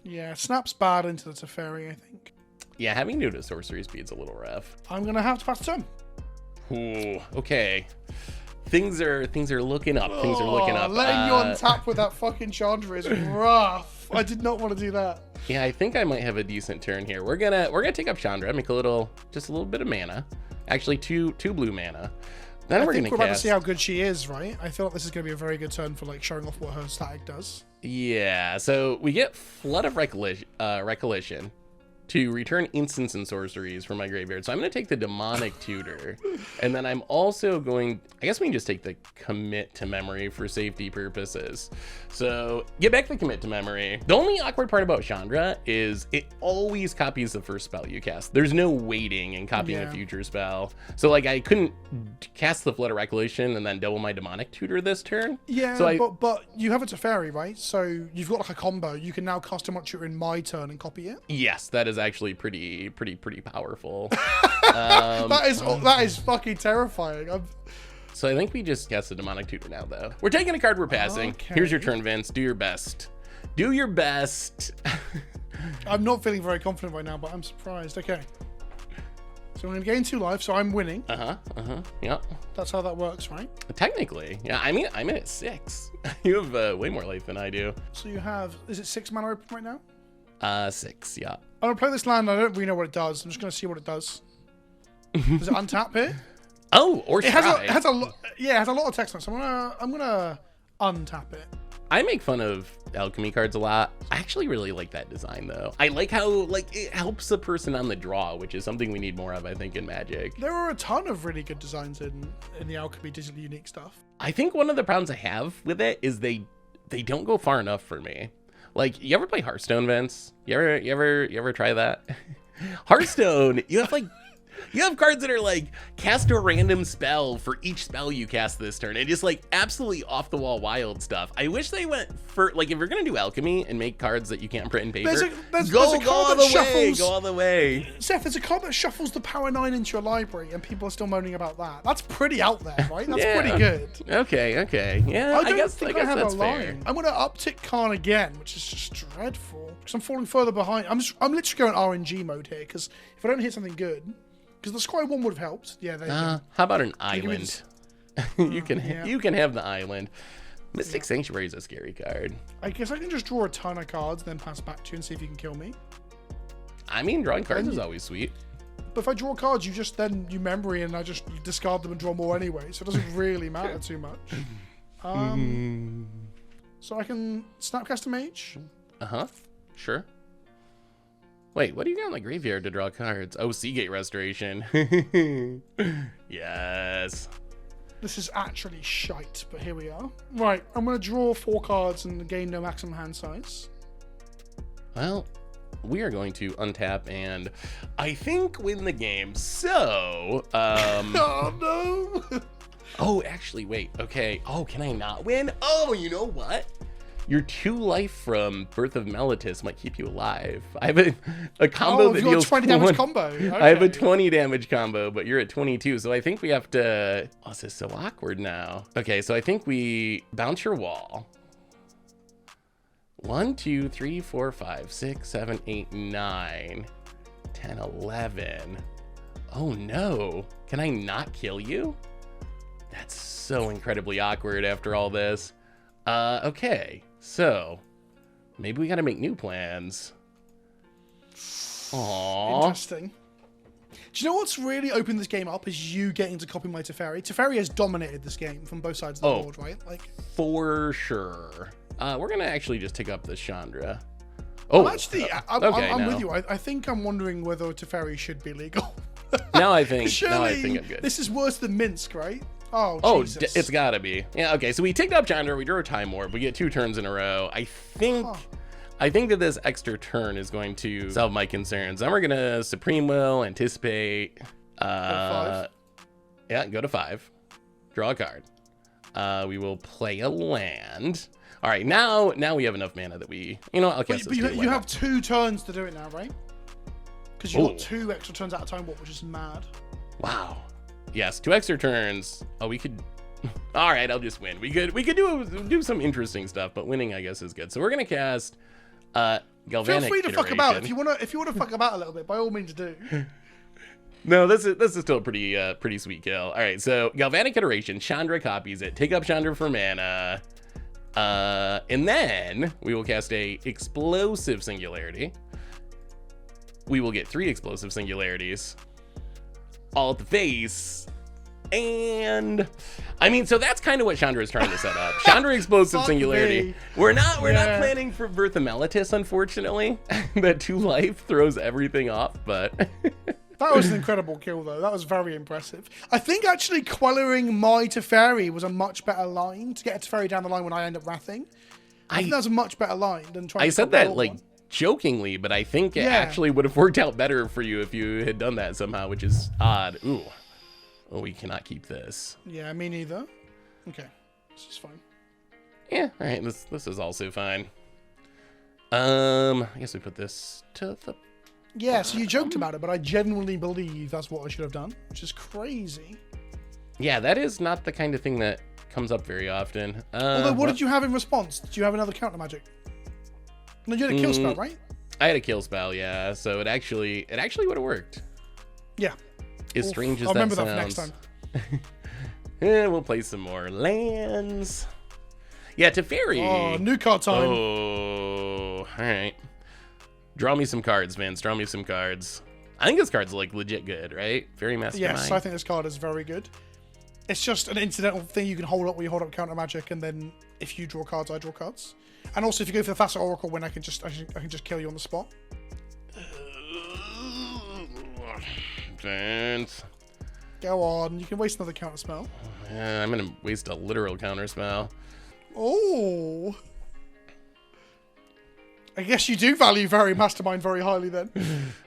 Yeah, Snap's bad into the Teferi, I think. Yeah, having new to sorcery speed's a little rough. I'm gonna have to pass the turn. Ooh, okay. Things are looking up. Things are looking up. Letting you untap with that fucking Chandra is rough. I did not want to do that. Yeah, I think I might have a decent turn here. We're gonna take up Chandra, make just a little bit of mana. Actually, two blue mana. Then I we're think gonna we're about to cast. see how good she is, right? I feel like this is gonna be a very good turn for like showing off what her static does. Yeah, so we get Flood of Recollection to return instants and sorceries from my graveyard. So I'm going to take the Demonic Tutor, and then I'm also going, I guess we can just take the Commit to Memory for safety purposes. So get back the Commit to Memory. The only awkward part about Chandra is it always copies the first spell you cast. There's no waiting and copying a future spell. So like I couldn't cast the Flood of Recollection and then double my Demonic Tutor this turn. Yeah, so but you have a Teferi, right? So you've got like a combo. You can now cast Demonic Tutor in my turn and copy it. Yes, that is actually pretty powerful. That is fucking terrifying. So I think we just cast the Demonic Tutor now, though. We're taking a card we're passing. Okay. Here's your turn, Vince. Do your best. Do your best. I'm not feeling very confident right now, but I'm surprised. Okay. So I'm going to gain 2 life, so I'm winning. Yeah. That's how that works, right? Technically. Yeah, I mean, I'm at 6. You have way more life than I do. So you have, is it 6 mana open right now? 6, yeah. I'm going to play this land. I don't really know what it does. I'm just going to see what it does. Does it untap here? Oh, or it has a lot of text on it, so I'm gonna untap it. I make fun of alchemy cards a lot. I actually really like that design though. I like how like it helps the person on the draw, which is something we need more of, I think, in Magic. There are a ton of really good designs in the alchemy digitally unique stuff. I think one of the problems I have with it is they don't go far enough for me. Like, you ever play Hearthstone, Vince? You ever try that? Hearthstone, you have cards that are like, cast a random spell for each spell you cast this turn, and just like absolutely off the wall wild stuff. I wish they went for, like, if you're gonna do alchemy and make cards that you can't print in paper, go all the way. Seth, there's a card that shuffles the power 9 into your library, and people are still moaning about that. That's pretty out there, right? That's pretty good. Okay. Yeah, I guess that's fair. I'm gonna uptick Khan again, which is just dreadful because I'm falling further behind. I'm literally going RNG mode here because if I don't hit something good. Because the Scry 1 would have helped. Yeah, there you go. How about an island? You can have the island. Mystic Sanctuary is a scary card. I guess I can just draw a ton of cards, then pass back to you and see if you can kill me. I mean, drawing cards is always sweet. But if I draw cards, you memory and I just discard them and draw more anyway, so it doesn't really matter too much. So I can Snapcaster Mage? Sure. Wait, what do you got in the graveyard to draw cards? Oh, Seagate Restoration. Yes. This is actually shite, but here we are. Right, I'm going to draw 4 cards and gain no maximum hand size. Well, we are going to untap and I think win the game. So, Oh, no! Oh, actually, wait. Okay. Oh, can I not win? Oh, you know what? Your 2 life from Birth of Meletis might keep you alive. I have a combo that deals 20 damage combo. Okay. I have a 20 damage combo, but you're at 22, so I think we have to... Oh, this is so awkward now. Okay, so I think we bounce your wall. 1, 2, 3, 4, 5, 6, 7, 8, 9, 10, 11. Oh no. Can I not kill you? That's so incredibly awkward after all this. Okay. So, maybe we gotta make new plans. Aww. Interesting. Do you know what's really opened this game up is you getting to copy my Teferi. Teferi has dominated this game from both sides of the board, right? Like, for sure. We're gonna actually just take up the Chandra. Oh, I'm with you. I think I'm wondering whether Teferi should be legal. Now I think Surely, I'm good. this is worse than Minsk, right? Oh, Oh, Jesus. it's gotta be. Yeah, okay, so we take up Chandra, we draw a Time Warp, we get 2 turns in a row. I think that this extra turn is going to solve my concerns. Then we're gonna Supreme Will, Anticipate. Go 5. Yeah, go to 5. Draw a card. We will play a land. All right, now we have enough mana that we, I'll cast But this. you have 2 turns to do it now, right? Because you've Ooh. got 2 extra turns out of Time Warp, which is mad. Wow. Yes, 2 extra turns. Oh, we could. All right, I'll just win. We could do some interesting stuff, but winning, I guess, is good. So we're gonna cast Galvanic Feel free to fuck Iteration. about if you want to fuck about a little bit. By all means, do. No, this is still a pretty sweet kill. All right, so Galvanic Iteration. Chandra copies it. Take up Chandra for mana. And then we will cast a Explosive Singularity. We will get 3 Explosive Singularities. All at the face. And I mean, so that's kind of what Chandra is trying to set up. Chandra Explosive Fuck Singularity. me. We're not planning for Birth of Meletis, unfortunately. That 2 life throws everything off, but That was an incredible kill, though. That was very impressive. I think actually quelling my Teferi was a much better line to get a Teferi down the line when I end up wrathing. I think that was a much better line than trying to said kill that your like one. jokingly, but I think it actually would have worked out better for you if you had done that somehow, which is odd. Ooh. Oh, we cannot keep this. Yeah, me neither. Okay, this is fine. Yeah, all right, this is also fine. I guess we put this to the... Yeah, so you joked about it, but I genuinely believe that's what I should have done, which is crazy. Yeah, that is not the kind of thing that comes up very often. Although, what did you have in response? Did you have another counter magic? No, you had a kill spell, right? I had a kill spell, yeah. So it actually would have worked. Yeah. As strange as I'll that remember sounds. that for next time. Yeah, we'll play some more lands. Yeah, Teferi. Oh, new card time. Oh, all right. Draw me some cards, Vince. Draw me some cards. I think this card's like legit good, right? Very Mastermind. Yes, I think this card is very good. It's just an incidental thing you can hold up where you hold up counter magic, and then if you draw cards, I draw cards. And also, if you go for the faster Oracle win, I can just kill you on the spot. Vince. Go on, you can waste another counter spell. I'm gonna waste a literal counter spell. Oh. I guess you do value very Mastermind very highly then.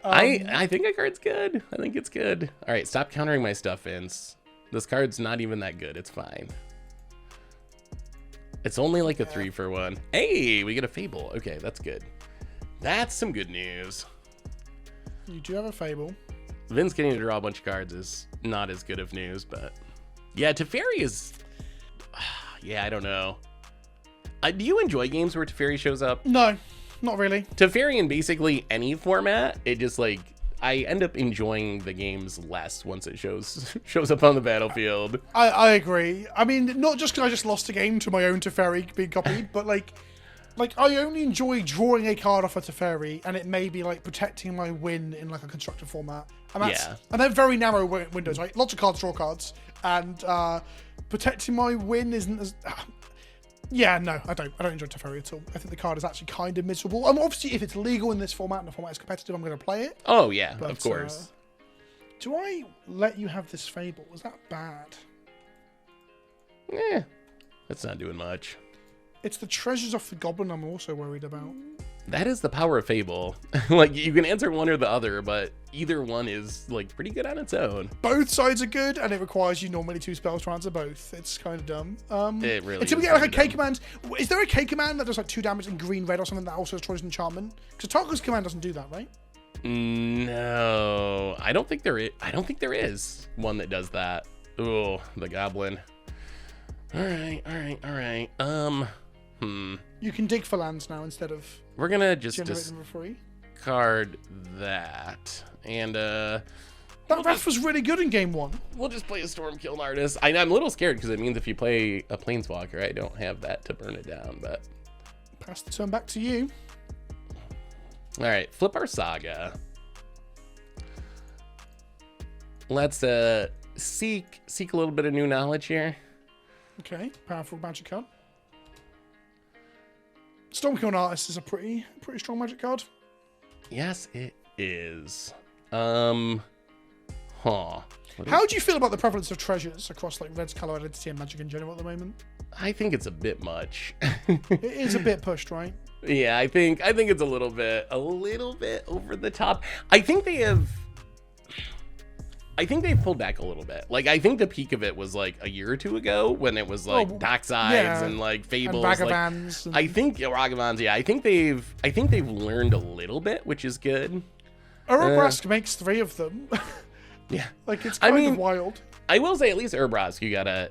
I think a card's good. I think it's good. All right, stop countering my stuff, Vince. This card's not even that good. It's fine. It's only like a 3-for-1. Hey, we get a Fable. Okay, that's good. That's some good news. You do have a Fable. Vince getting to draw a bunch of cards is not as good of news, but yeah, Teferi is. Yeah, I don't know. Do you enjoy games where Teferi shows up? No, not really. Teferi in basically any format, it just like I end up enjoying the games less once it shows up on the battlefield. I agree. I mean, not just because I just lost a game to my own Teferi being copied, but like I only enjoy drawing a card off a Teferi, and it may be like protecting my win in like a constructive format. And that's, and they're very narrow windows, right? Lots of cards, draw cards, and protecting my win isn't as. Yeah, no, I don't enjoy Teferi at all. I think the card is actually kind of miserable. Obviously, if it's legal in this format and the format is competitive, I'm going to play it. Oh yeah, but, of course. Do I let you have this Fable? Is that bad? That's not doing much. It's the treasures off the Goblin I'm also worried about. That is the power of Fable. Like, you can answer one or the other, but either one is, like, pretty good on its own. Both sides are good, and it requires you normally 2 spells to answer both. It's kind of dumb. It really until we is get, like, a K dumb. command. Is there a K command that does, like, 2 damage in green-red or something that also destroys enchantment? Because Tarko's command doesn't do that, right? No. I don't think there is one that does that. Ooh, the Goblin. All right. You can dig for lands now instead of We're gonna just generating them for free. discard that, and That Wrath was really good in game 1. we'll just play a Stormkiln Artist. I'm a little scared because it means if you play a Planeswalker, I don't have that to burn it down. But Pass the turn back to you. all right, flip our Saga. Let's seek a little bit of new knowledge here. Okay, powerful magic card. Stormkiln Artist is a pretty strong magic card. Yes, it is. Hold Huh. How do you feel about the prevalence of treasures across like Red's color identity and Magic in general at the moment? I think it's a bit much. It is a bit pushed, right? Yeah, I think it's a little bit over the top. I think they've pulled back a little bit. Like, I think the peak of it was like a year or two ago when it was like Docksides and like Fables. And Ragavans. Like, I think Ragavans. Yeah, I think they've learned a little bit, which is good. Urabrask makes 3 of them. Yeah, like it's kind of wild. I will say at least Urabrask,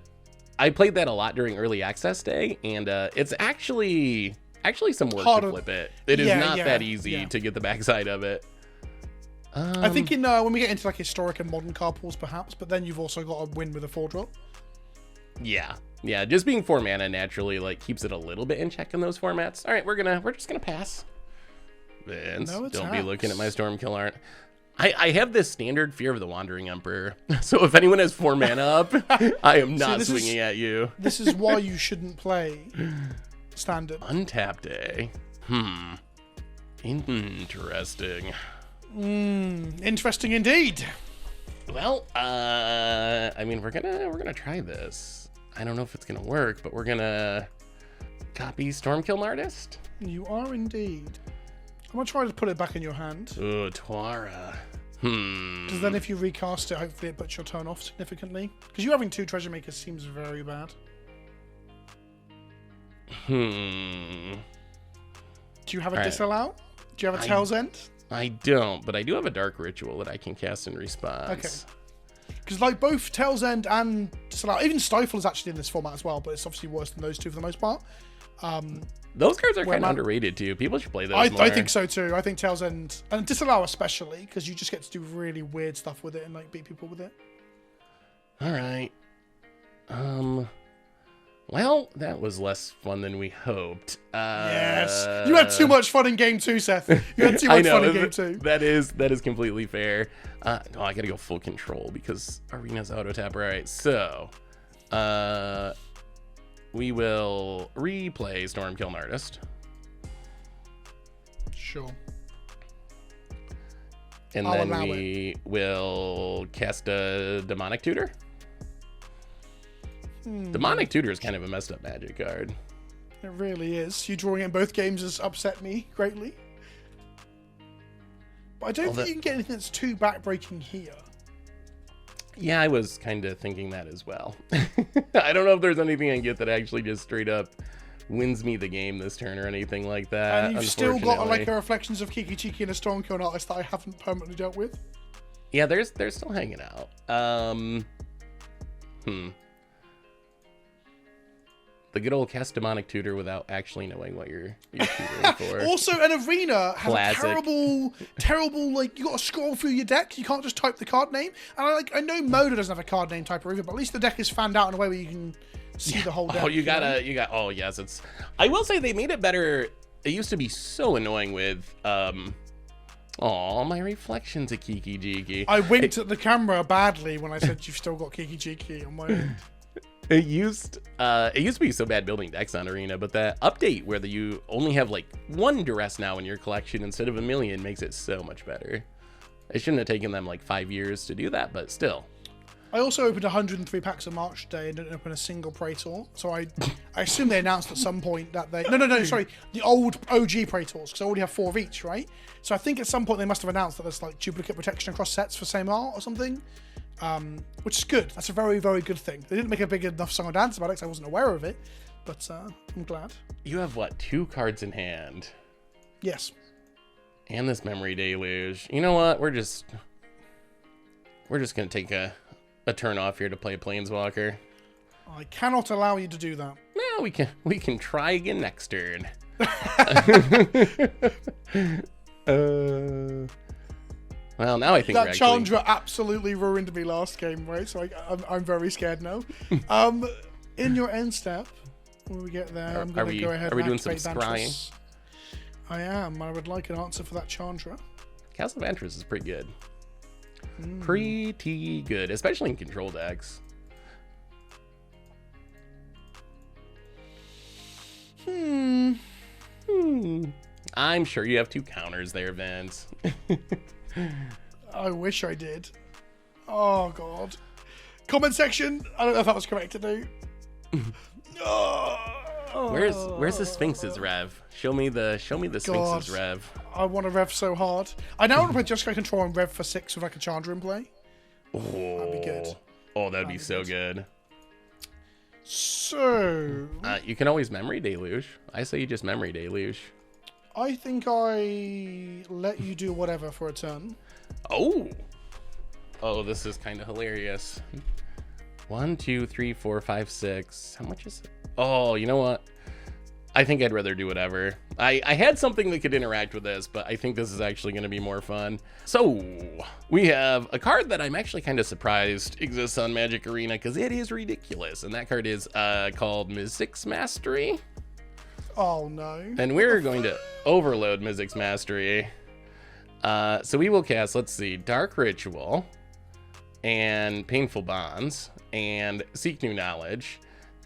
I played that a lot during early access day, and it's actually some work to flip it. It is not that easy to get the backside of it. I think when we get into like historic and modern card pools, perhaps, but then you've also got to win with a 4-drop. Yeah, just being 4 mana naturally like keeps it a little bit in check in those formats. All right, we're just gonna pass. Vince, don't be looking at my Stormkill art. I have this standard Fear of the Wandering Emperor, so if anyone has 4 mana up, I am not swinging at you. This is why you shouldn't play standard. Untapped A. Interesting. Interesting indeed. Well, I mean, we're gonna try this. I don't know if it's gonna work, but we're gonna copy Stormkill Artist. You are indeed. I'm gonna try to put it back in your hand. Oh, Twara. Because then if you recast it, hopefully it puts your turn off significantly. Because you having 2 treasure makers seems very bad. Do you have a disallow? Do you have a Tail's End? I don't, but I do have a Dark Ritual that I can cast in response. Okay. Because like both Tail's End and disallow, even Stifle is actually in this format as well, but it's obviously worse than those 2 for the most part. Those cards are kind of underrated too. People should play those more. I think so too. I think Tail's End and Disallow especially, because you just get to do really weird stuff with it and like beat people with it. All right. Well, that was less fun than we hoped. Yes. You had too much fun in game 2, Seth. You had too much fun in game 2. That is completely fair. No, I gotta go full control because Arena's auto tapper. All right, so we will replay Stormkill Artist. Sure. And then we will cast a Demonic Tutor. Demonic Tutor is kind of a messed up Magic card. It really is. You drawing it in both games has upset me greatly. But I don't think you can get anything that's too backbreaking here. Yeah, I was kind of thinking that as well. I don't know if there's anything I can get that actually just straight up wins me the game this turn or anything like that. And you've still got like a Reflections of Kiki Chiki and a Stormkill Artist that I haven't permanently dealt with. Yeah, they're still hanging out. The good old cast Demonic Tutor without actually knowing what you're tutoring for. Also, an Arena has a terrible, like, you got to scroll through your deck. You can't just type the card name. And I know Moda doesn't have a card name typer either, but at least the deck is fanned out in a way where you can see the whole deck. Oh, yes, it's... I will say they made it better. It used to be so annoying with, my Reflections of Kiki Jiki. I winked at the camera badly when I said you've still got Kiki Jiki on my end. It used to be so bad building decks on Arena, but that update where you only have like 1 Duress now in your collection instead of 1 million makes it so much better. It shouldn't have taken them like 5 years to do that, but still. I also opened 103 packs on March Day and didn't open a single Praetor, so I assume they announced at some point that they... No, sorry, the old OG Praetors, because I already have 4 of each, right? So I think at some point they must have announced that there's like duplicate protection across sets for same art or something. Which is good. That's a very, very good thing. They didn't make a big enough song or dance about it because I wasn't aware of it, but I'm glad. You have, what, 2 cards in hand? Yes. And this Memory Deluge. You know what? We're just going to take a turn off here to play a Planeswalker. I cannot allow you to do that. No, we can try again next turn. Well, now I think that Chandra absolutely ruined me last game, right? So I'm very scared now. In your end step, when we get there, I'm going to go ahead and doing some activate scrying? Vantress. I am. I would like an answer for that Chandra. Castle Vantress is pretty good. Pretty good, especially in control decks. I'm sure you have 2 counters there, Vince. I wish I did. Oh, God. Comment section. I don't know if that was correct to do. Where's the Sphinx's Rev? Show me the Sphinx's Rev. I want to Rev so hard. I now want to play Just Go Control and Rev for 6 with like a Chandra in play. Oh, that'd be good. Oh, that'd be so good. So you can always Memory Deluge. I say you just Memory Deluge. I think I let you do whatever for a turn. Oh, this is kind of hilarious. 1, 2, 3, 4, 5, 6. How much is it? Oh, you know what? I think I'd rather do whatever. I had something that could interact with this, but I think this is actually going to be more fun. So we have a card that I'm actually kind of surprised exists on Magic Arena because it is ridiculous. And that card is called Mizzix Mastery. Oh, no. And we're going to overload Mizzix Mastery. So we will cast, let's see, Dark Ritual and Painful Bonds and Seek New Knowledge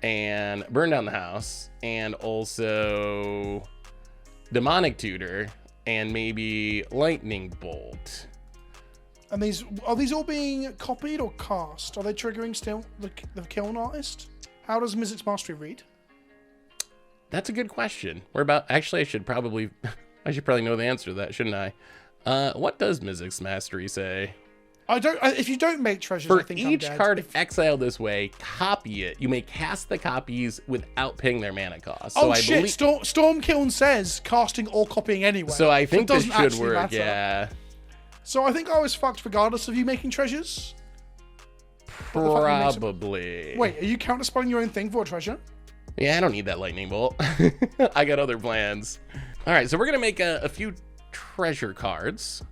and Burn Down the House and also Demonic Tutor and maybe Lightning Bolt. And are these all being copied or cast? Are they triggering still the Kiln Artist? How does Mizzix Mastery read? That's a good question. Actually, I should probably know the answer to that, shouldn't I? What does Mizzix Mastery say? If you don't make treasures, for I think each I'm dead. card exiled this way, copy it. You may cast the copies without paying their mana cost. So shit! Storm Kiln says casting or copying anyway. So I think this should work. Matter. Yeah. So I think I was fucked regardless of you making treasures. Probably. Wait, are you counterspelling your own thing for a treasure? Yeah, I don't need that lightning bolt. I got other plans. All right, so we're gonna make a few treasure cards.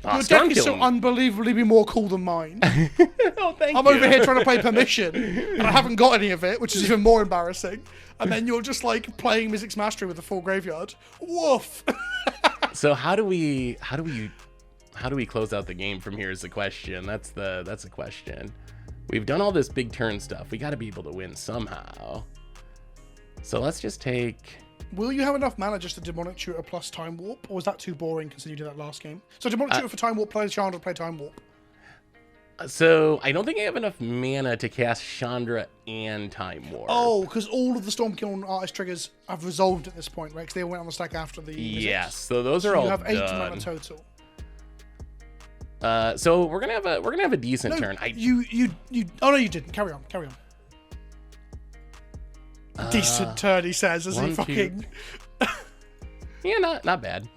Your deck is so unbelievably more cool than mine. Oh, thank you. I'm over here trying to play Permission, and I haven't got any of it, which is even more embarrassing. And then you're just like playing Mizzix Mastery with a full graveyard. Woof. So how do we close out the game from here is the question. That's a question. We've done all this big turn stuff. We got to be able to win somehow. So let's just take... Will you have enough mana just to Demonic Tutor plus Time Warp? Or was that too boring considering you did that last game? So Demonic Tutor for Time Warp, play Chandra, play Time Warp. So I don't think I have enough mana to cast Chandra and Time Warp. Oh, because all of the Storm Kiln Artist triggers have resolved at this point, right? Because they went on the stack after the... Yes, so those are all you have 8 done. mana total. So we're gonna have a decent turn. Oh no, you didn't. Carry on. Decent turn, he says, as he fucking... Yeah, not bad.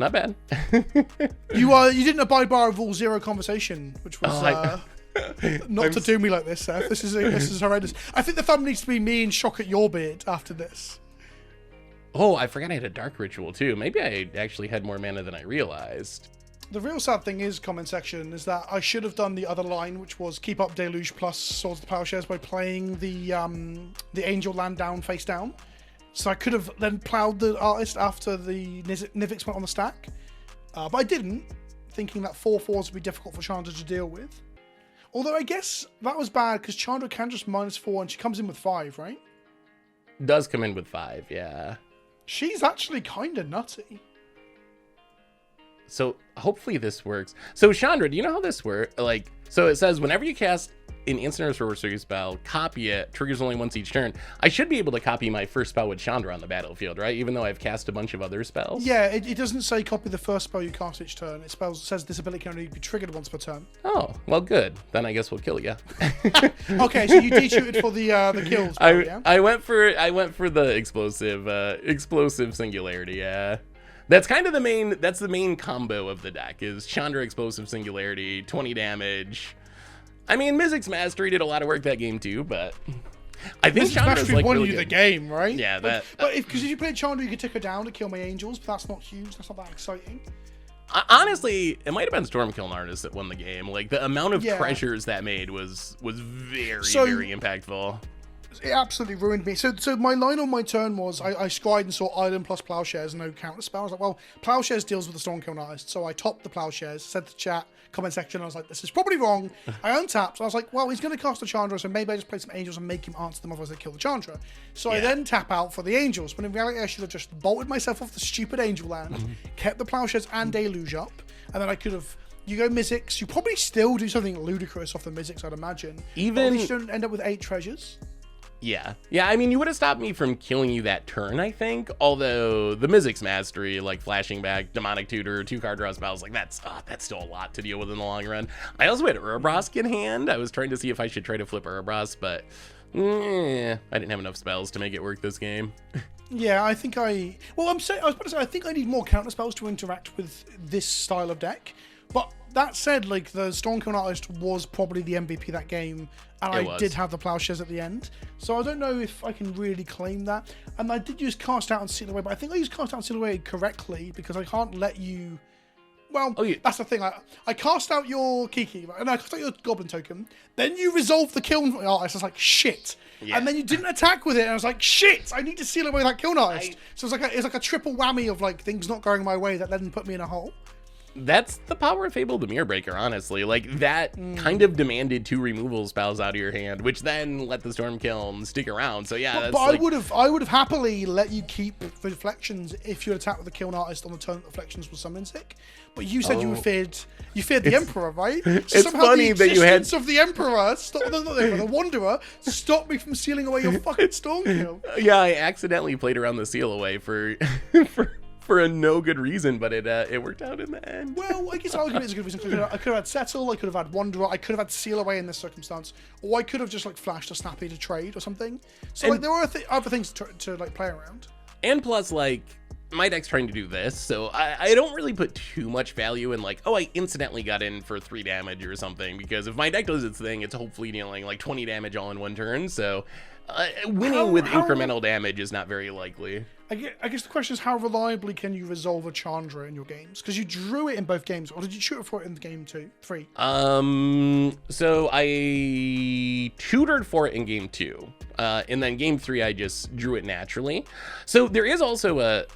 You didn't abide by our rule 0 conversation, which was not to do me like this, Seth. This is horrendous. I think the thumb needs to be me in shock at your beard after this. Oh, I forgot I had a Dark Ritual too. Maybe I actually had more mana than I realized. The real sad thing is, comment section, is that I should have done the other line, which was keep up Deluge plus Swords of the Plowshares by playing the Angel land down face down. So I could have then plowed the artist after the Nivix went on the stack. But I didn't, thinking that 4/4s would be difficult for Chandra to deal with. Although I guess that was bad because Chandra can just -4 and she comes in with 5, right? Does come in with 5, yeah. She's actually kind of nutty. So hopefully this works. So Chandra, do you know how this works? So it says whenever you cast an instant or sorcery spell, copy it, triggers only once each turn. I should be able to copy my first spell with Chandra on the battlefield, right? Even though I've cast a bunch of other spells? Yeah, it doesn't say copy the first spell you cast each turn. It says this ability can only be triggered once per turn. Oh, well, good. Then I guess we'll kill you. Okay, so you de-shooted for the kills. Yeah? I went for the explosive singularity, yeah. That's kind of the main combo of the deck is Chandra Explosive Singularity, 20 damage. I mean, Mizzix Mastery did a lot of work that game too, but I think Chandra's Mastery won really you good. the game, right? Yeah, but if you played Chandra, you could take her down to kill my angels, but that's not huge. That's not that exciting. Honestly, it might have been Storm Kiln Artist that won the game. Like the amount of treasures that made was very impactful. It absolutely ruined me. So my line on my turn was I scryed and saw Island plus Plowshares, no counter spell. I was like, well, Plowshares deals with the Storm Kiln Artist. So I topped the Plowshares, said to chat, comment section, I was like, this is probably wrong. I untapped. I was like, well, he's going to cast a Chandra, so maybe I just play some Angels and make him answer them, otherwise they kill the Chandra. So I then tap out for the Angels, but in reality I should have just bolted myself off the stupid Angel land, kept the Plowshares and Deluge up, and then I could have You go Mizzix. You probably still do something ludicrous off the Mizzix, I'd imagine. Even but at least you don't end up with 8 treasures. Yeah. I mean, you would have stopped me from killing you that turn, I think. Although the Mizzix Mastery, like flashing back, Demonic Tutor, 2-card draw spells, like that's still a lot to deal with in the long run. I also had Urbrask in hand. I was trying to see if I should try to flip Urbrask, but I didn't have enough spells to make it work this game. Yeah, I think I was about to say, I think I need more counter spells to interact with this style of deck. But that said, like, the Stormkill Artist was probably the MVP that game, and I did have the Plowshares at the end. So I don't know if I can really claim that. And I did use Cast Out and Seal Away, but I think I used Cast Out and Seal Away correctly, because I can't let you... Well, that's the thing. I cast out your Kiki, right? And I cast out your Goblin token. Then you resolve the Kiln Artist. I was like, shit. Yeah. And then you didn't attack with it. And I was like, shit, I need to seal away that Kiln Artist. So it's like a triple whammy of like things not going my way that then put me in a hole. That's the power of Fable the Mirror Breaker, honestly. Like, that kind of demanded 2 removal spells out of your hand, which then let the Storm Kiln stick around. So yeah, but I would have happily let you keep Reflections if you attack with the Kiln Artist on the turn that Reflections was summoning sick. But you said you feared the Emperor, right? So it's funny that you had of the Emperor, the Wanderer, stop me from sealing away your fucking Stormkill. Yeah, I accidentally played around the seal away for a no good reason, but it worked out in the end. Well, I guess argument is a good reason. I could have had Settle, I could have had Wanderer, I could have had Seal Away in this circumstance, or I could have just like flashed a Snappy to trade or something. So like there were other things to like play around. And plus, like, my deck's trying to do this, so I don't really put too much value in like, oh, I incidentally got in for 3 damage or something, because if my deck does its thing, it's hopefully dealing like 20 damage all in one turn. So winning with incremental damage is not very likely. I guess the question is, how reliably can you resolve a Chandra in your games? Because you drew it in both games, or did you shoot it for it in the game 3? So I tutored for it in game 2, and then game 3 I just drew it naturally. So there is also a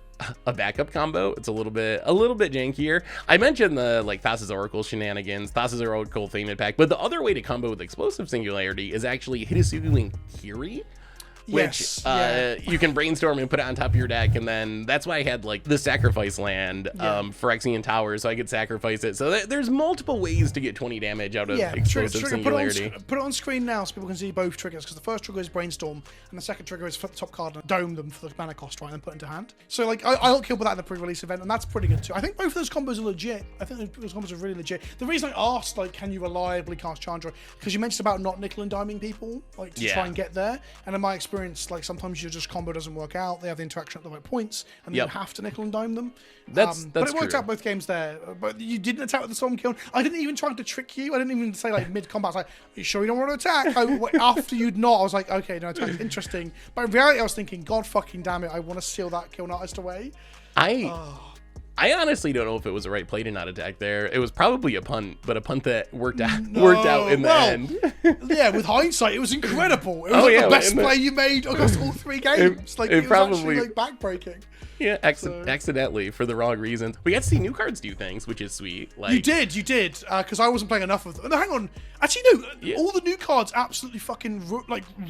backup combo. It's a little bit jankier. I mentioned the like Thassa's Oracle shenanigans, Thassa's Oracle Themid Pack, but the other way to combo with Explosive Singularity is actually Hitasugu and Kiri, which you can brainstorm and put it on top of your deck, and then that's why I had like the sacrifice land Phyrexian Tower, so I could sacrifice it. So there's multiple ways to get 20 damage out of Explosive Singularity. Put it on screen now so people can see both triggers, because the first trigger is Brainstorm, and the second trigger is flip the top card and dome them for the mana cost, right, and then put into hand. So like I'll kill with that in the pre-release event, and that's pretty good too. I think both of those combos are legit. I think those combos are really legit. The reason I asked, like, can you reliably cast Chandra, because you mentioned about not nickel and diming people, like, to try and get there, and in my experience, like, sometimes your just combo doesn't work out. They have the interaction at the right points, and then you have to nickel and dime them. That's but it worked true. out both games there. But you didn't attack with the Storm Kiln. I didn't even try to trick you. I didn't even say like mid combat. I was like, "Are you sure you don't want to attack?" After you'd not, I was like, "Okay, no, attack. Interesting." But in reality, I was thinking, "God fucking damn it! I want to seal that Kiln Artist away." I honestly don't know if it was the right play to not attack there. It was probably a punt, but a punt that worked out in the end. Yeah, with hindsight, it was incredible. It was the best play you made across all 3 games. It was actually like backbreaking. Yeah, accidentally for the wrong reasons. We got to see new cards do things, which is sweet. Like, you did, because I wasn't playing enough of them. No, hang on. Actually, no. All the new cards absolutely fucking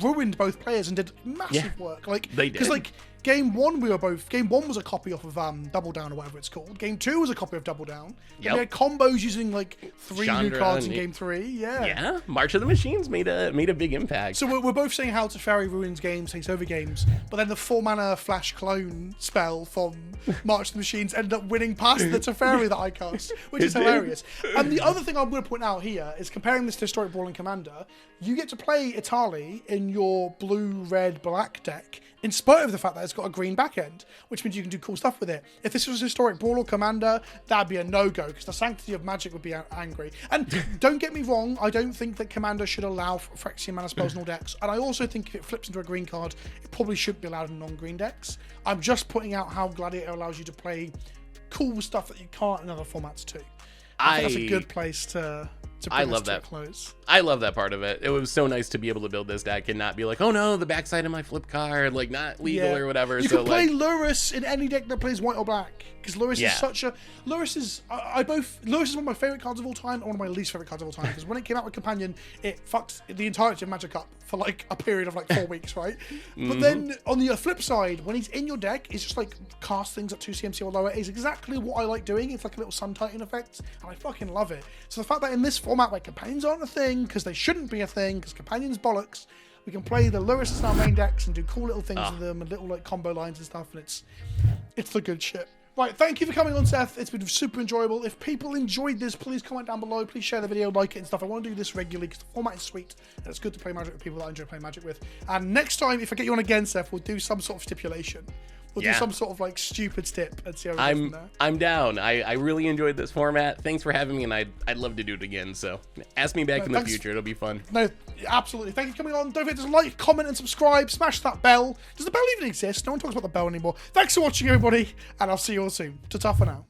ruined both players and did massive work. Like, they did. Because like game 1, Game 1 was a copy off of Double Down or whatever it's called. Game 2 was a copy of Double Down. And they had combos using like 3 Chandra new cards in game 3. Yeah. March of the Machines made a big impact. So we're both saying how Teferi ruins games, takes over games, but then the 4-mana flash clone spell from March of the Machines ended up winning past the Teferi that I cast, which is hilarious. And the other thing I'm going to point out here is, comparing this to Historic Brawling Commander, you get to play Itali in your blue, red, black deck, in spite of the fact that it's got a green back end, which means you can do cool stuff with it. If this was Historic Brawl or Commander, that'd be a no-go, because the Sanctity of Magic would be angry. And don't get me wrong, I don't think that Commander should allow Phyrexian mana spells in all decks, and I also think if it flips into a green card, it probably should be allowed in non-green decks. I'm just putting out how Gladiator allows you to play cool stuff that you can't in other formats too. I think that's a good place to to bring us to a close. I love that part of it. It was so nice to be able to build this deck and not be like, oh no, the backside of my flip card, like not legal or whatever. You so can play like, Lurrus in any deck that plays white or black, because Lurrus is such a Lurrus is Lurrus is one of my favorite cards of all time and one of my least favorite cards of all time, because when it came out with Companion, it fucked the entirety of Magic up for like a period of like 4 weeks, right? But then on the flip side, when he's in your deck, it's just like cast things at 2 CMC or lower is exactly what I like doing. It's like a little Sun Titan effect, and I fucking love it. So the fact that in this format, like, Companions aren't a thing, because they shouldn't be a thing, because Companions bollocks, we can play the Lurrus in our main decks and do cool little things with them and little like combo lines and stuff, and it's the good shit. Right, thank you for coming on, Seth. It's been super enjoyable. If people enjoyed this, please comment down below. Please share the video, like it and stuff. I want to do this regularly because the format is sweet and it's good to play Magic with people that I enjoy playing Magic with. And next time, if I get you on again, Seth, we'll do some sort of stipulation. We'll do some sort of like stupid stip and see how it goes from there. I'm down. I really enjoyed this format. Thanks for having me, and I'd love to do it again. So ask me back in the future. It'll be fun. No, absolutely. Thank you for coming on. Don't forget to like, comment, and subscribe. Smash that bell. Does the bell even exist? No one talks about the bell anymore. Thanks for watching, everybody, and I'll see you all soon. Ta-ta for now.